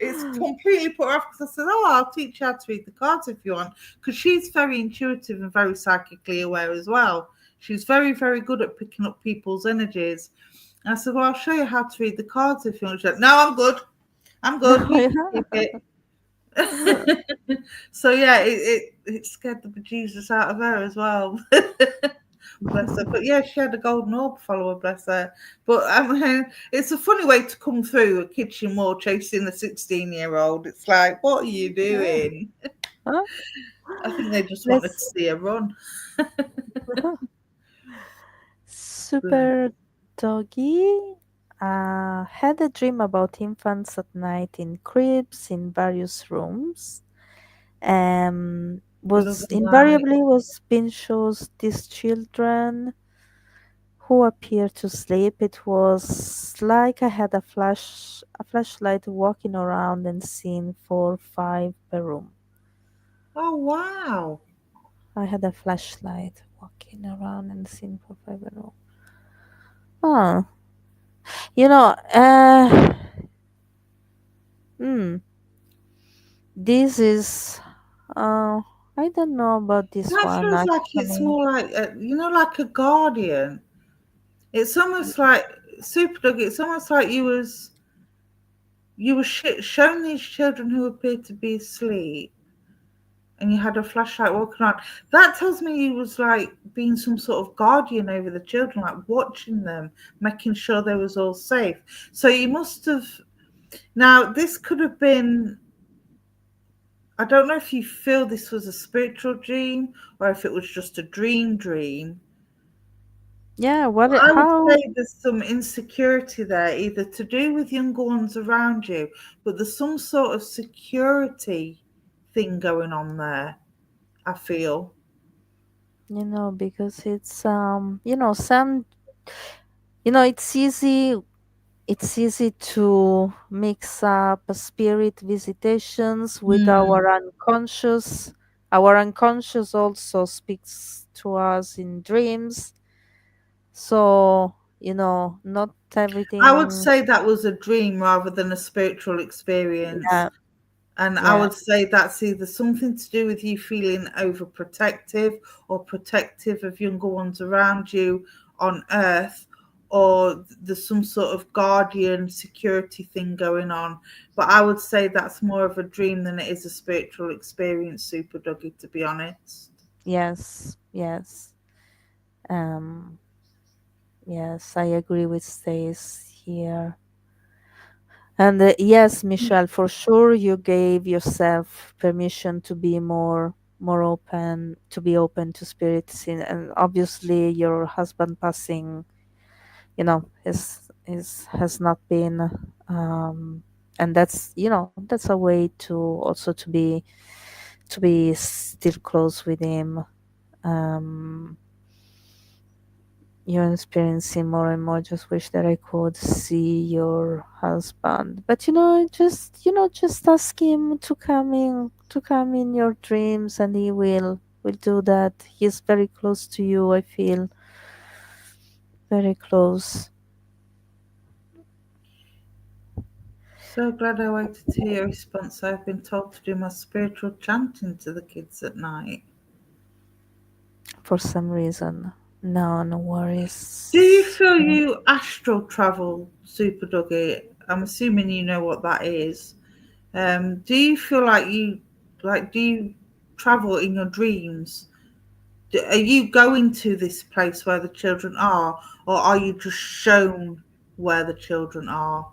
It's completely put her off because I said, "Oh, I'll teach you how to read the cards if you want," because she's very intuitive and very psychically aware as well. She's very, very good at picking up people's energies. And I said, "Well, I'll show you how to read the cards if you want." She said, "No, I'm good. I'm good. No, You can keep it." So yeah, it scared the bejesus out of her as well. Bless her. But yeah, she had a golden orb follower, bless her. But I mean, it's a funny way to come through a kitchen wall chasing a 16-year-old. It's like, what are you yeah. doing? Huh? I think they just wanted to Let's see her run. Bless. super doggy. Had a dream about infants at night in cribs in various rooms. Love Was and light. invariably was being shows these children who appeared to sleep. It was like I had a flashlight walking around and seeing 4 5 per room. Oh wow. I had a flashlight walking around and seeing 4 5 per room. Oh, you know, hmm, this is, uh, I don't know about this That one feels like it's actually. more like like a guardian. It's almost like super dog. It's almost like you were showing these children who appeared to be asleep, and you had a flashlight walking around. That tells me you was like being some sort of guardian over the children, like watching them, making sure they was all safe. So you must have. Now this could have been. I don't know if you feel this was a spiritual dream or if it was just a dream. Yeah, I would how, say there's some insecurity there, either to do with younger ones around you, but there's some sort of security thing going on there, I feel. because it's, it's easy. it's easy to mix up spirit visitations with Mm. our unconscious. Our unconscious also speaks to us in dreams. So, not I would everything. say that was a dream rather than a spiritual experience. Yeah, And I yeah, would say that's either something to do with you feeling overprotective or protective of younger ones around you on earth, or there's some sort of guardian security thing going on. But I would say that's more of a dream than it is a spiritual experience, Super Doggy, to be honest. yes, yes. Um, yes, I agree with Stace here. And yes, Michelle, for sure you gave yourself permission to be more open, to be open to spirits and obviously your husband passing, has not been and that's a way to also to be still close with him. Um you're experiencing more and more. Just wish that I could see your husband. But just ask him to come in your dreams, and he will do that. He's very close to you. I feel very close. So glad I waited to hear your response. I've been told to do my spiritual chanting to the kids at night. For some reason. No, no Do you worries. feel you astral travel, Super Doggy? I'm assuming you know what that is. Do you feel do you travel in your dreams? Are you going to this place where the children are, or are you just shown where the children are?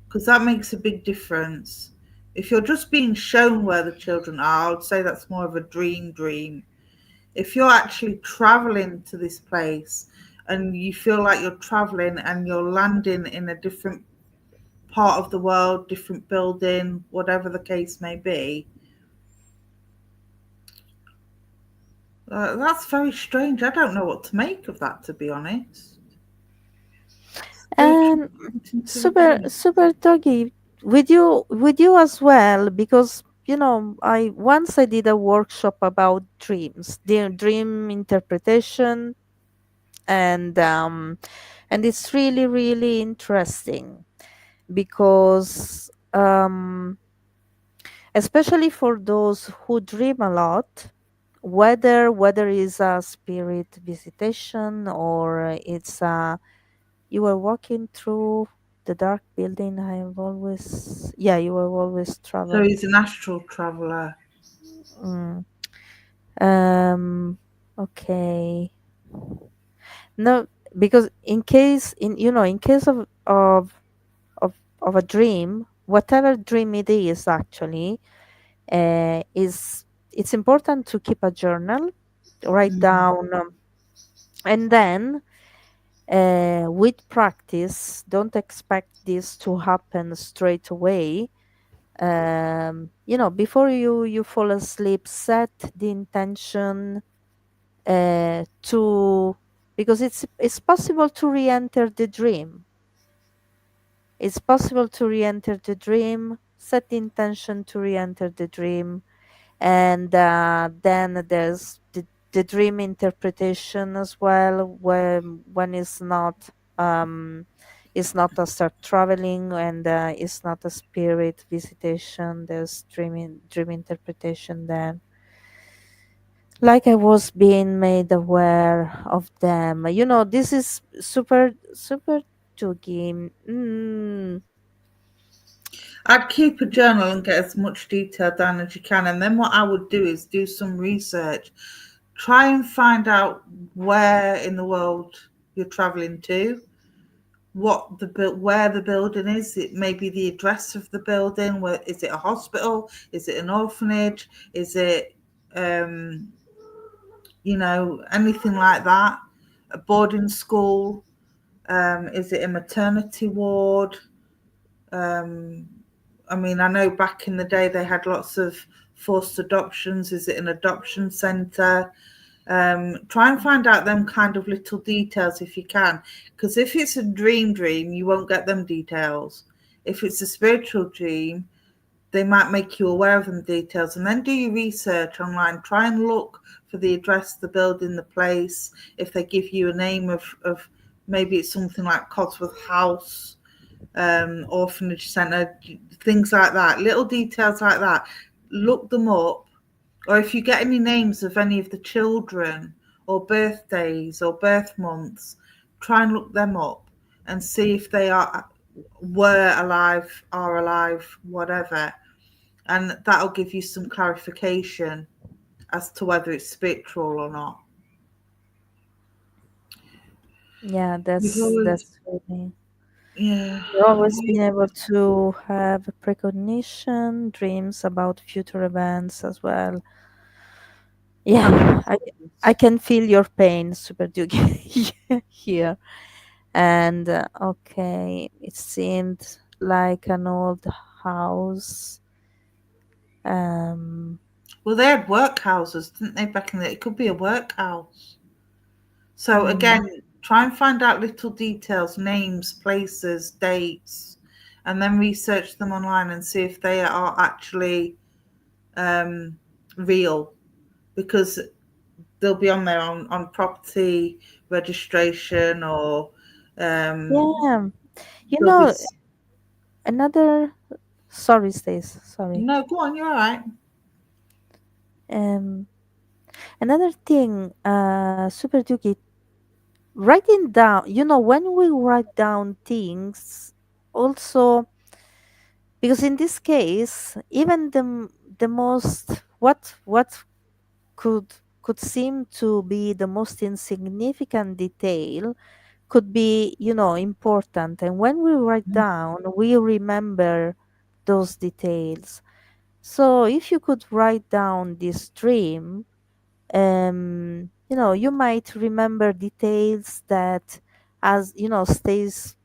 Because that makes a big difference. If you're just being shown where the children are, I would say that's more of a dream. If you're actually traveling to this place and you feel like you're traveling and you're landing in a different part of the world, different building, whatever the case may be, that's very strange. I don't know what to make of that, to be honest. Spiritual And into the super dream. super doggy with you as well, because I did a workshop about dreams, the dream interpretation, and it's really really interesting because especially for those who dream a lot, whether it's a spirit visitation or it's a you were walking through the dark building. I have always, yeah, you have always So traveled. he's an astral traveler. Mm. Um, okay. No, because in case of a dream, whatever dream it is, actually, is it's important to keep a journal, write Mm. down, and then with practice, don't expect this to happen straight away. Before you fall asleep, set the intention to because it's possible to re-enter the dream. It's possible to re-enter the dream. Set the intention to re-enter the dream, and then there's the dream interpretation as well, when um it's not a start traveling, and it's not a spirit visitation. There's dream interpretation then, like I was being made aware of them. This is super super tricky. I'd keep a journal and get as much detail down as you can. And then what I would do is do some research. Try and find out where in the world you're traveling to, where the building is. It may be the address of the building. Where is it? A hospital? Is it an orphanage? Is it anything like that? A boarding school? Is it a maternity ward? Um, I mean, I know back in the day they had lots of forced adoptions. Is it an adoption centre? Try and find out them kind of little details if you can, because if it's a dream, you won't get them details. If it's a spiritual dream, they might make you aware of them details, and then do your research online. Try and look for the address, the building, the place. If they give you a name of maybe it's something like Codsworth House, orphanage centre, things like that, little details like that. Look them up, or if you get any names of any of the children or birthdays or birth months, try and look them up and see if they were alive, are alive, whatever, and that'll give you some clarification as to whether it's spiritual or not. Yeah, We've always, that's really. yeah, We've always been able to have precognition, dreams about future events as well. and Yeah, I patterns. can feel your pain, Super Duke, here. And okay, it seemed like an old house. Um, Well, they had workhouses, didn't they, back in the? It could be a workhouse. So mm, again, try and find out little details, names, places, dates, and then research them online and see if they are actually um, real, because they'll be on there on property registration, or yeah, you there'll be. know, another. Sorry, Stace. Sorry. No, go on, you're all right. Um, Another thing, Super Duke, writing down. When we write down things, also because in this case, even the most what could could seem to be the most insignificant detail could be important, and when we write down we remember those details. So if you could write down this dream, you might remember details that, as stays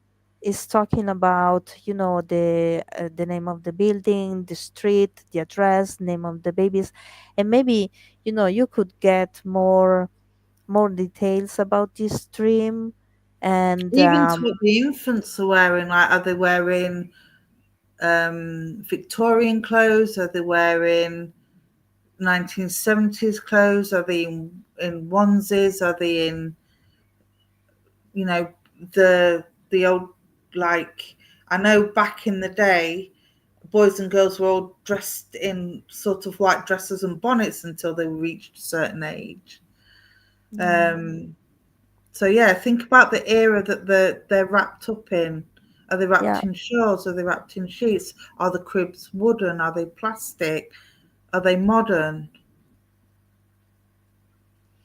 is talking about, the name of the building, the street, the address, name of the babies, and maybe you could get more details about this dream. And Even to what the infants are wearing, like, are they wearing Victorian clothes? Are they wearing 1970s clothes? Are they in onesies? Are they in, you know, the old, like, I know back in the day, boys and girls were all dressed in sort of white dresses and bonnets until they reached a certain age. yeah, Um, so yeah, think about the era that they're wrapped up in. Are they yeah, wrapped in shawls? Are they wrapped in sheets? Are the cribs wooden? Are they plastic? Are they modern?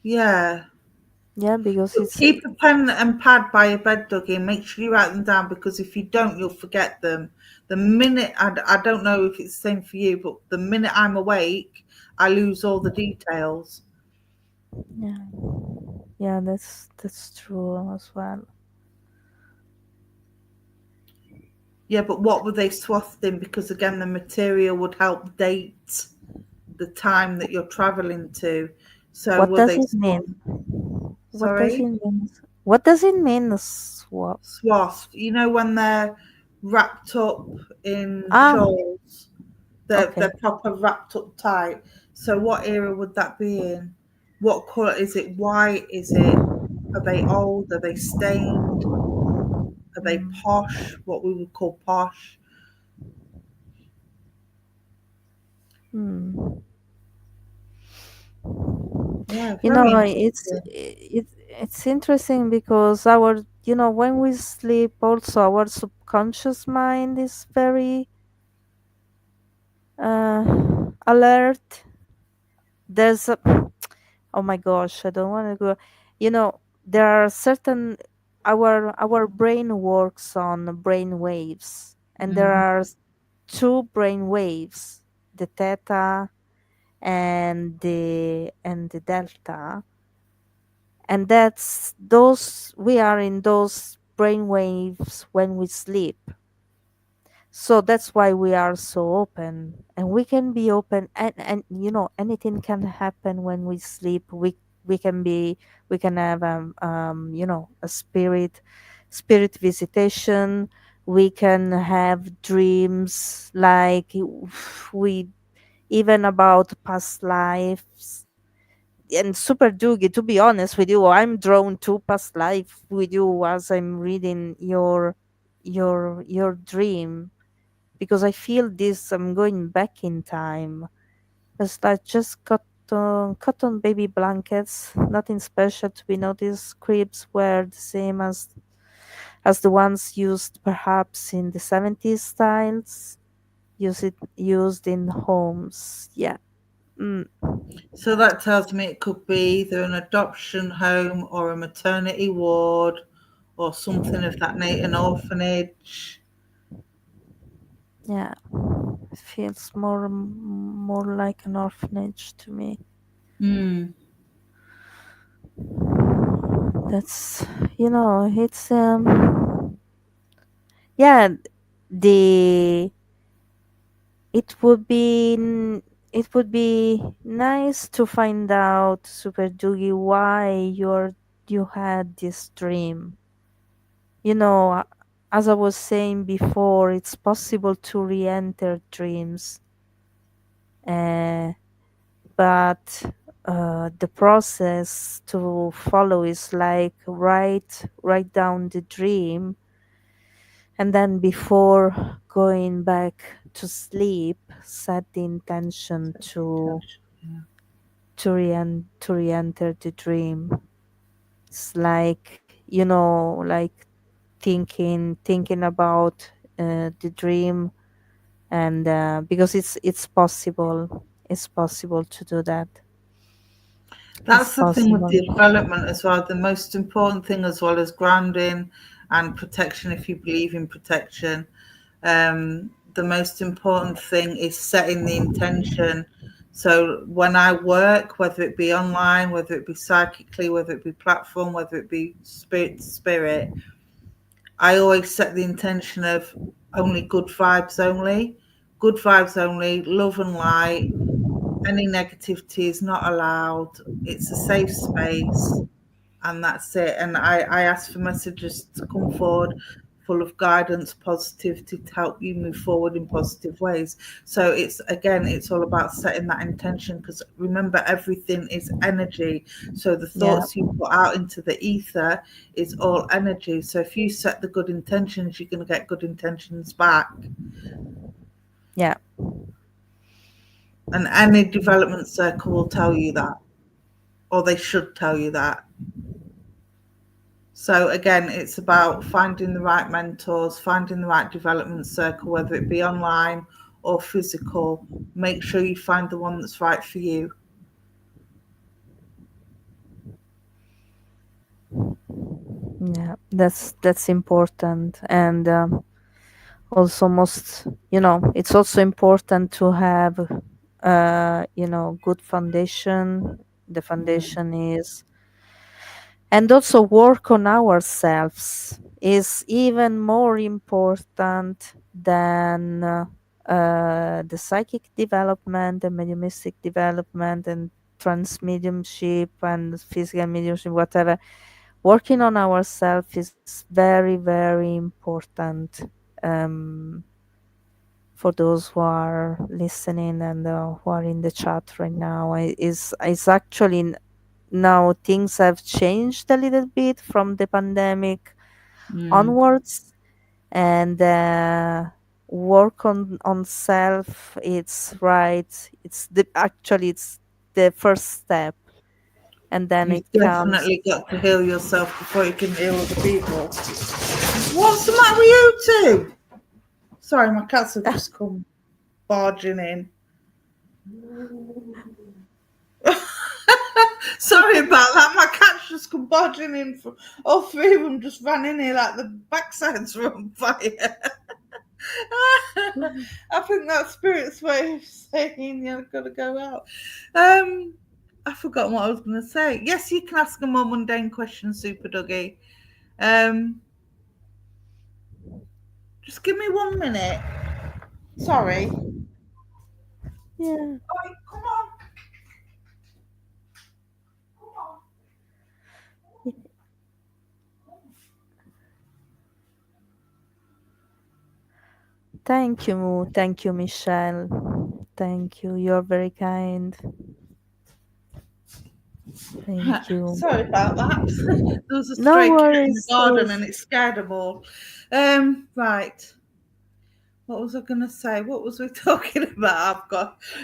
Yeah. yeah, because But it's keep a pen and pad by your bed, Dougie, and make sure you write them down, because if you don't, you'll forget them. The minute, I don't know if it's the same for you, but the minute I'm awake, I lose all the details. yeah, yeah, that's true as well. Yeah, but what were they swathed in? Because again, the material would help date the time that you're traveling to. So What were does they it mean? What does sorry? it mean? What does it mean? Swap. Swathed. You know, when they're wrapped up in Ah, shawls, they're okay. proper wrapped up tight. So what era would that be in? What colour is it? White? Is it? Are they old? Are they stained? Are they Mm. posh? What we would call posh? Hmm. Yeah, very interesting. It's interesting because when we sleep, also our subconscious mind is very alert. There's a Oh my gosh, I don't want to go. There are certain our brain works on brain waves, and there Mhm. are two brain waves, the theta and the delta, and that's those we are in those brain waves when we sleep. So that's why we are so open, and we can be open, and anything can happen when we sleep. we can be, we can have a spirit visitation. We can have dreams like we, even about past lives. And super doogie, to be honest with you, I'm drawn to past life with you as I'm reading your dream, because I feel this, I'm going back in time. It's like just cotton baby blankets, nothing special to be noticed. Cribs were the same as the ones used perhaps in the 70s styles, used in homes. Yeah. Mm, So that tells me it could be either an adoption home or a maternity ward or something of that nature, an orphanage. yeah. It feels more like an orphanage to me. Hmm. That's, it's yeah, the it would be it would be nice to find out, Super Doogie, why you had this dream. You know, as I was saying before, it's possible to re-enter dreams, uh, but the process to follow is like write down the dream, and then before going back to sleep, set the intention to re-enter the dream. It's like, like thinking about the dream, and because it's possible to do that. It's That's the thing with possible. the development as well. The most important thing, as well as grounding and protection, if you believe in protection, the most important thing is setting the intention. So when I work, whether it be online, whether it be psychically, whether it be platform, whether it be spirit to spirit, I always set the intention of only good vibes only, love and light. Any negativity is not allowed. It's a safe space, and that's it. And I ask for messages to come forward full of guidance, positivity to help you move forward in positive ways. So it's, again, it's all about setting that intention, because remember, everything is energy. So the Yeah, thoughts you put out into the ether is all energy. So if you set the good intentions, you're going to get good intentions back. yeah, And any development circle will tell you that, or they should tell you that. So again, it's about finding the right mentors, finding the right development circle, whether it be online or physical. Make sure you find the one that's right for you. yeah. That's important, and also most, it's also important to have good foundation. The Mm, foundation is, and also work on ourselves is even more important than the psychic development, the mediumistic development, and trans mediumship and physical mediumship, whatever. Working on ourselves is very, very important, um, for those who are listening and who are in the chat right now. Is actually now things have changed a little bit from the pandemic mm. onwards, and work on self, it's right, it's the first step, and then You've it comes. definitely got to heal yourself before you can heal other people. What's the matter with you two? Sorry, my cats have just come barging in. Sorry about that. My cats just come barging in. From, all three of them just ran in here like the backsides were on fire. I think that's spirit's way of saying you've got to go out. I forgot what I was going to say. Yes, you can ask a more mundane question, Super Doggy. Um, just give me 1 minute. Sorry. Yeah. Come on. Thank you, Michelle. Thank you. You're very kind. Thank you. Sorry about that. There was a No stray cat in the worries. garden and it scared them all. Right. What was I gonna say? What was we talking about?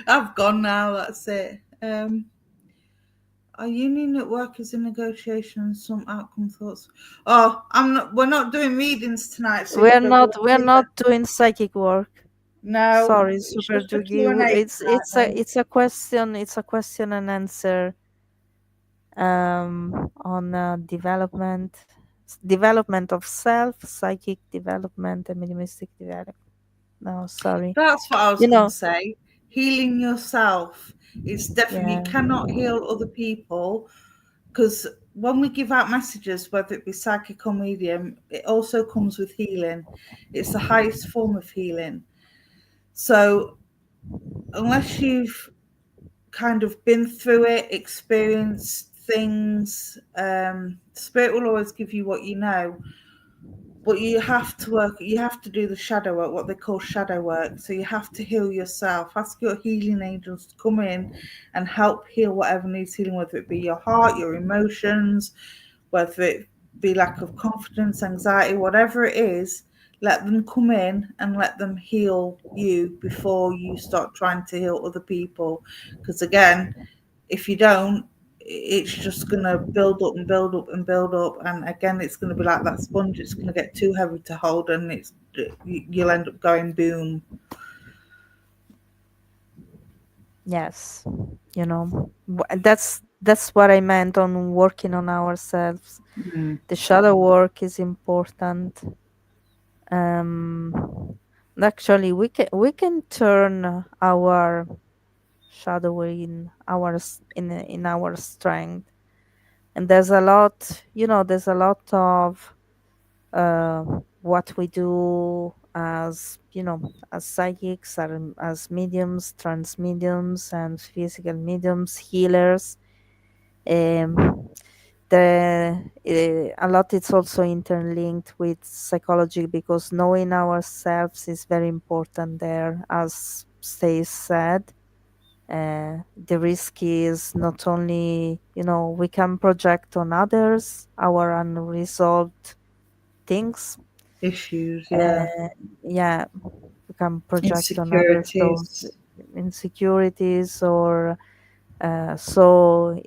I've gone now, that's it. Our union at work is in negotiation, some outcome thoughts. Oh, we're not doing readings tonight, Super. We'll We're do not that. doing psychic work. No, Sorry, it's Super just a Jugi. Q&A tonight, mate. It's a question and answer on development of self, psychic development, and mediumistic development. No, sorry. That's what I was You going to know, say. Healing yourself is definitely, you yeah. cannot heal other people because when we give out messages, whether it be psychic or medium, it also comes with healing. It's the highest form of healing. So unless you've kind of been through it, experienced things, spirit will always give you what you know. But you have to work, you have to do the shadow work, what they call shadow work. So you have to heal yourself. Ask your healing angels to come in and help heal whatever needs healing, whether it be your heart, your emotions, whether it be lack of confidence, anxiety, whatever it is. Let them come in and let them heal you before you start trying to heal other people. Because again, if you don't, it's just going to build up and build up and build up, and again it's going to be like that sponge. It's going to get too heavy to hold, and you'll end up going boom. Yes. That's what I meant on working on ourselves. Mm. The shadow work is important. Um, Actually, we can turn our shadow in in our strength, and there's a lot of uh, what we do as as psychics, as mediums, trans mediums, and physical mediums, healers. Um, a lot is also interlinked with psychology because knowing ourselves is very important there, as Stace said. The risk is not only, we can project on others our unresolved things. Issues, yeah. Uh, yeah, we can project on others those Insecurities. insecurities, or so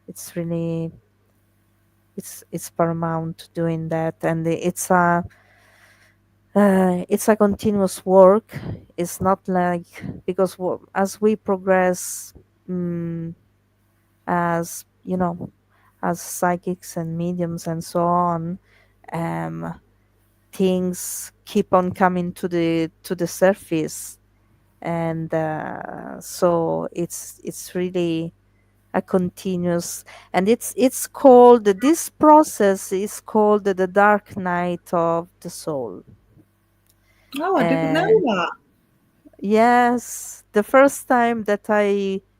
it's really it's paramount doing that, and it's a continuous work. It's not like, because as we progress, mm as as psychics and mediums and so on, um, things keep on coming to the surface, and so it's really a continuous, and it's called, this process is called the dark night of the soul. Oh, I didn't know uh, that. yes, the first time that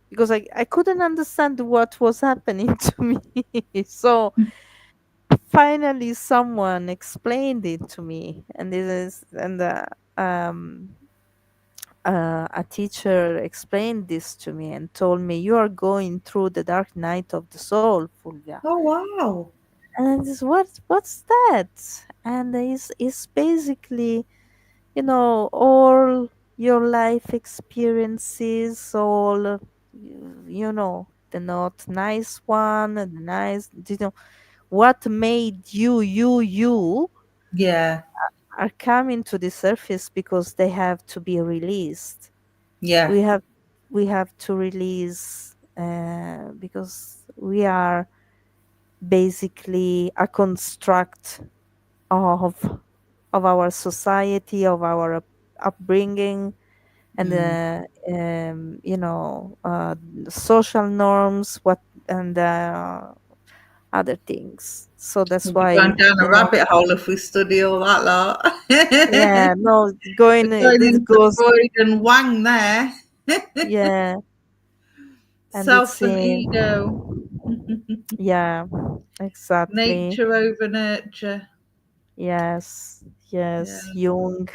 because I couldn't understand what was happening to me, so finally someone explained it to me, and this is and um a teacher explained this to me and told me, you are going through the dark night of the soul, Fulvia. Oh, wow. And this, what's that? And it's basically, all your life experiences, all the not nice one, the nice, what made you Yeah, are coming to the surface because they have to be released. yeah, We have we have to release, because we are basically a construct of our society, of our upbringing, and mm. social norms, what and other things. So that's We'll be why, going down a rabbit hole if we study all that lot. yeah, no, We're going this into goes, Freud and Wang there. yeah, and it's Self and ego. yeah, exactly. Nature over nurture. Yes, Yeah. yes, Jung.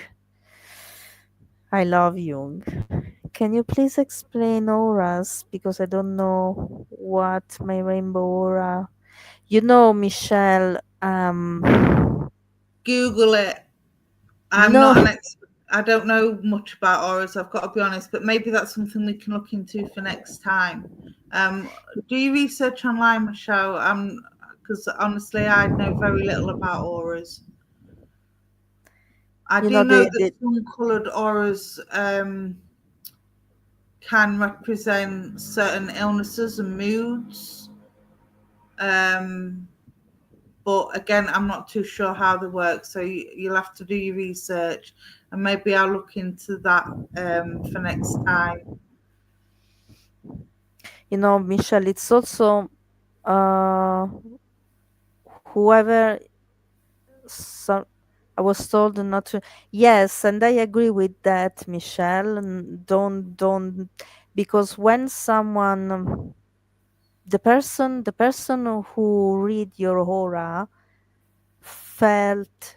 I love Jung. Can you please explain auras? Because I don't know what my rainbow aura. Michelle. Google it. I'm No, not an expert. I don't know much about auras, I've got to be honest, but maybe that's something we can look into for next time. Um, do you research online, Michelle? Because honestly, I know very little about auras. I you do know know the, that the some coloured auras can represent certain illnesses and moods. Um, but again, I'm not too sure how they work, so you'll have to do your research, and maybe I'll look into that for next time. Michelle. It's also uh whoever. So I was told not to. Yes, and I agree with that, Michelle. And don't, because when someone, the person who read your aura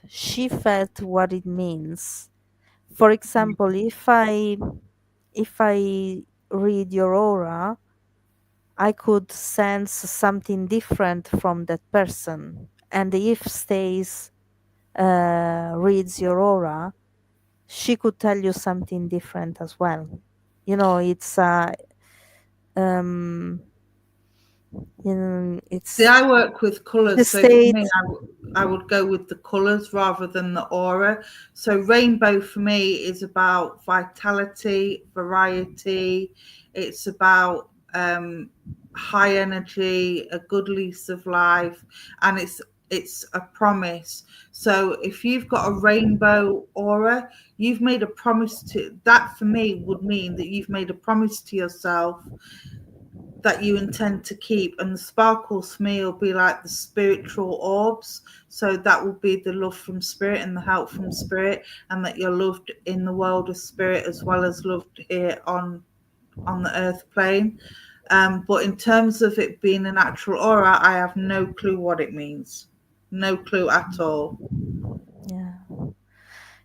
she felt what it means. For example, if I read your aura, I could sense something different from that person. And if Stace reads your aura, she could tell you something different as well. It's um See, it's I work with the colours, so for state. me, I would go with the colours rather than the aura. So, rainbow for me is about vitality, variety. It's about high energy, a good lease of life, and it's a promise. So, if you've got a rainbow aura, you've made a promise to that. For me, would mean that you've made a promise to yourself that you intend to keep, and the sparkles for me will be like the spiritual orbs, so that will be the love from spirit and the help from spirit, and that you're loved in the world of spirit as well as loved here on the earth plane. But in terms of it being an actual aura, I have no clue what it means, no clue at all. Yeah,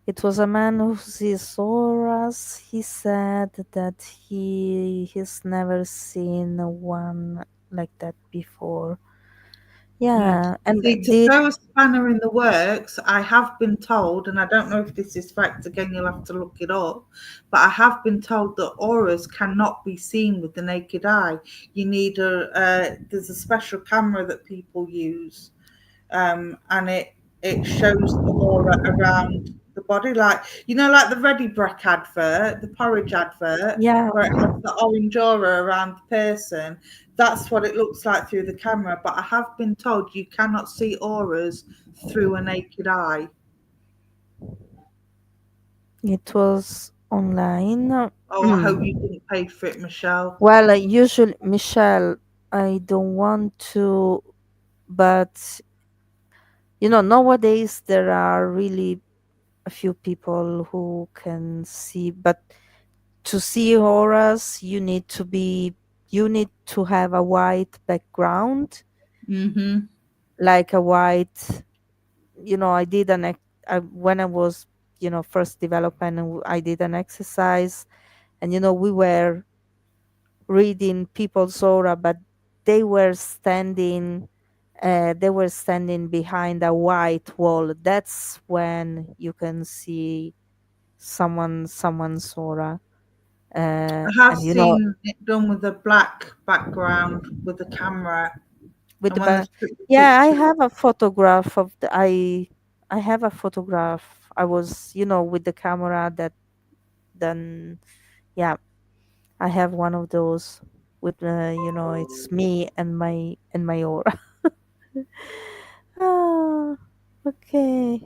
it was a man who sees auras. He said that he's never seen one like that before. Yeah. Yeah, and See, to did throw a spanner in the works, I have been told, and I don't know if this is fact, again, you'll have to look it up, but I have been told that auras cannot be seen with the naked eye. You need there's a special camera that people use, and it shows the aura around the body, like like the Ready Breck advert, the porridge advert, yeah, where it has the orange aura around the person. That's what it looks like through the camera. But I have been told you cannot see auras through a naked eye. it was online. Oh, I hope you didn't pay for it, Michelle. Well, usually, Michelle, I don't want to, but nowadays there are really a few people who can see, but to see auras, you need to have a white background, Mm-hmm. like a white, I did when I was, first developing, I did an exercise, and, we were reading people's aura, but they were standing behind a white wall. That's when you can see someone's aura. I have And seen it done with a black background with the camera, with and the when they took the yeah, I picture. have a photograph of the I have a photograph. I was, with the camera that then, yeah, I have one of those with, it's me and my aura. Ah, okay.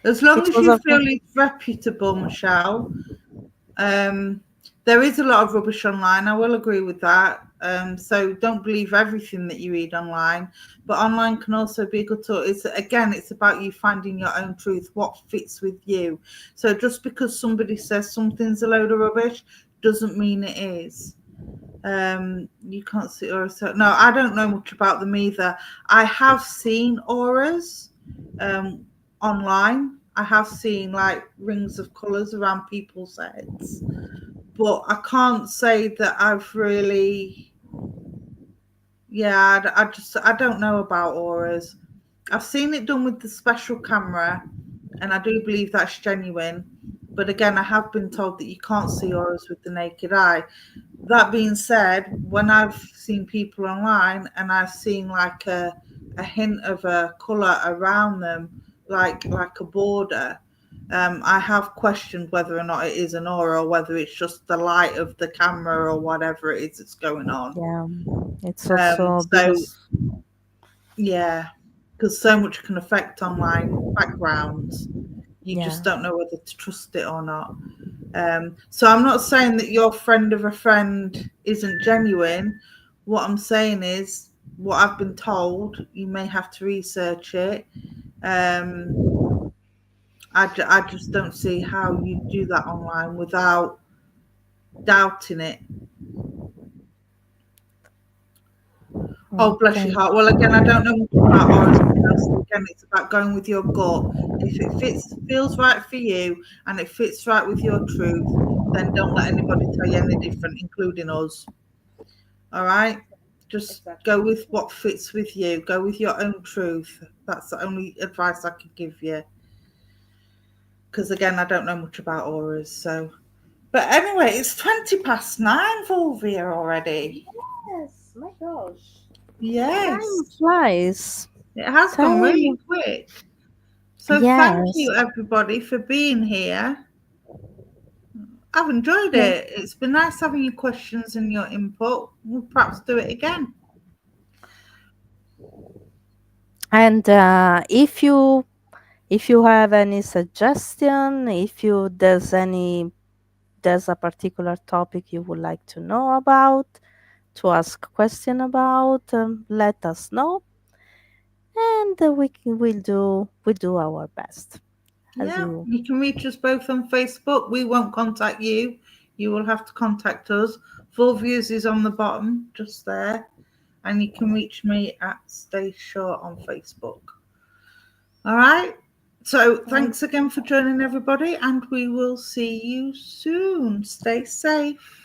As long It as was you a feel it's reputable, Michelle. Um, there is a lot of rubbish online. I will agree with that. So don't believe everything that you read online. But online can also be a good tool. It's about you finding your own truth, what fits with you. So just because somebody says something's a load of rubbish doesn't mean it is. You can't see auras. So, no, I don't know much about them either. I have seen auras online. I have seen like rings of colours around people's heads, but I can't say that I've really, yeah, I don't know about auras. I've seen it done with the special camera, and I do believe that's genuine. But again, I have been told that you can't see auras with the naked eye. That being said, when I've seen people online and I've seen like a hint of a colour around them, like a border, I have questioned whether or not it is an aura or whether it's just the light of the camera or whatever it is that's going on. Yeah. It's also So because, yeah, because so much can affect online backgrounds. You yeah. just don't know whether to trust it or not. So I'm not saying that your friend of a friend isn't genuine. What I'm saying is, what I've been told, you may have to research it. Um, I just don't see how you do that online without doubting it. Oh, bless your Thank heart. Well, again, I don't know much about auras. So again, it's about going with your gut. If it feels right for you, and it fits right with your truth, then don't let anybody tell you any different, including us. All right? Just go exactly. with what fits with you. Go with your own truth. That's the only advice I can give you. Because again, I don't know much about auras. So, but anyway, it's 20 past 9, Fulvia, already. Yes, my gosh. Time Yes, flies. it has gone really Time. quick. So thank Yes. you everybody for being here. I've enjoyed Yeah. it. It's been nice having your questions and your input. We'll perhaps do it again. And if you have any suggestion, if you there's a particular topic you would like to know about, to ask question about, let us know, and we'll do our best as Yeah, you. you can reach us both on Facebook. We won't contact you. You will have to contact us. Full Views is on the bottom, just there. And you can reach me at Stay Short on Facebook. All right. So Oh, thanks again for joining everybody, and we will see you soon. Stay safe.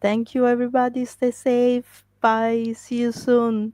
thank you, everybody. Stay safe. Bye. See you soon.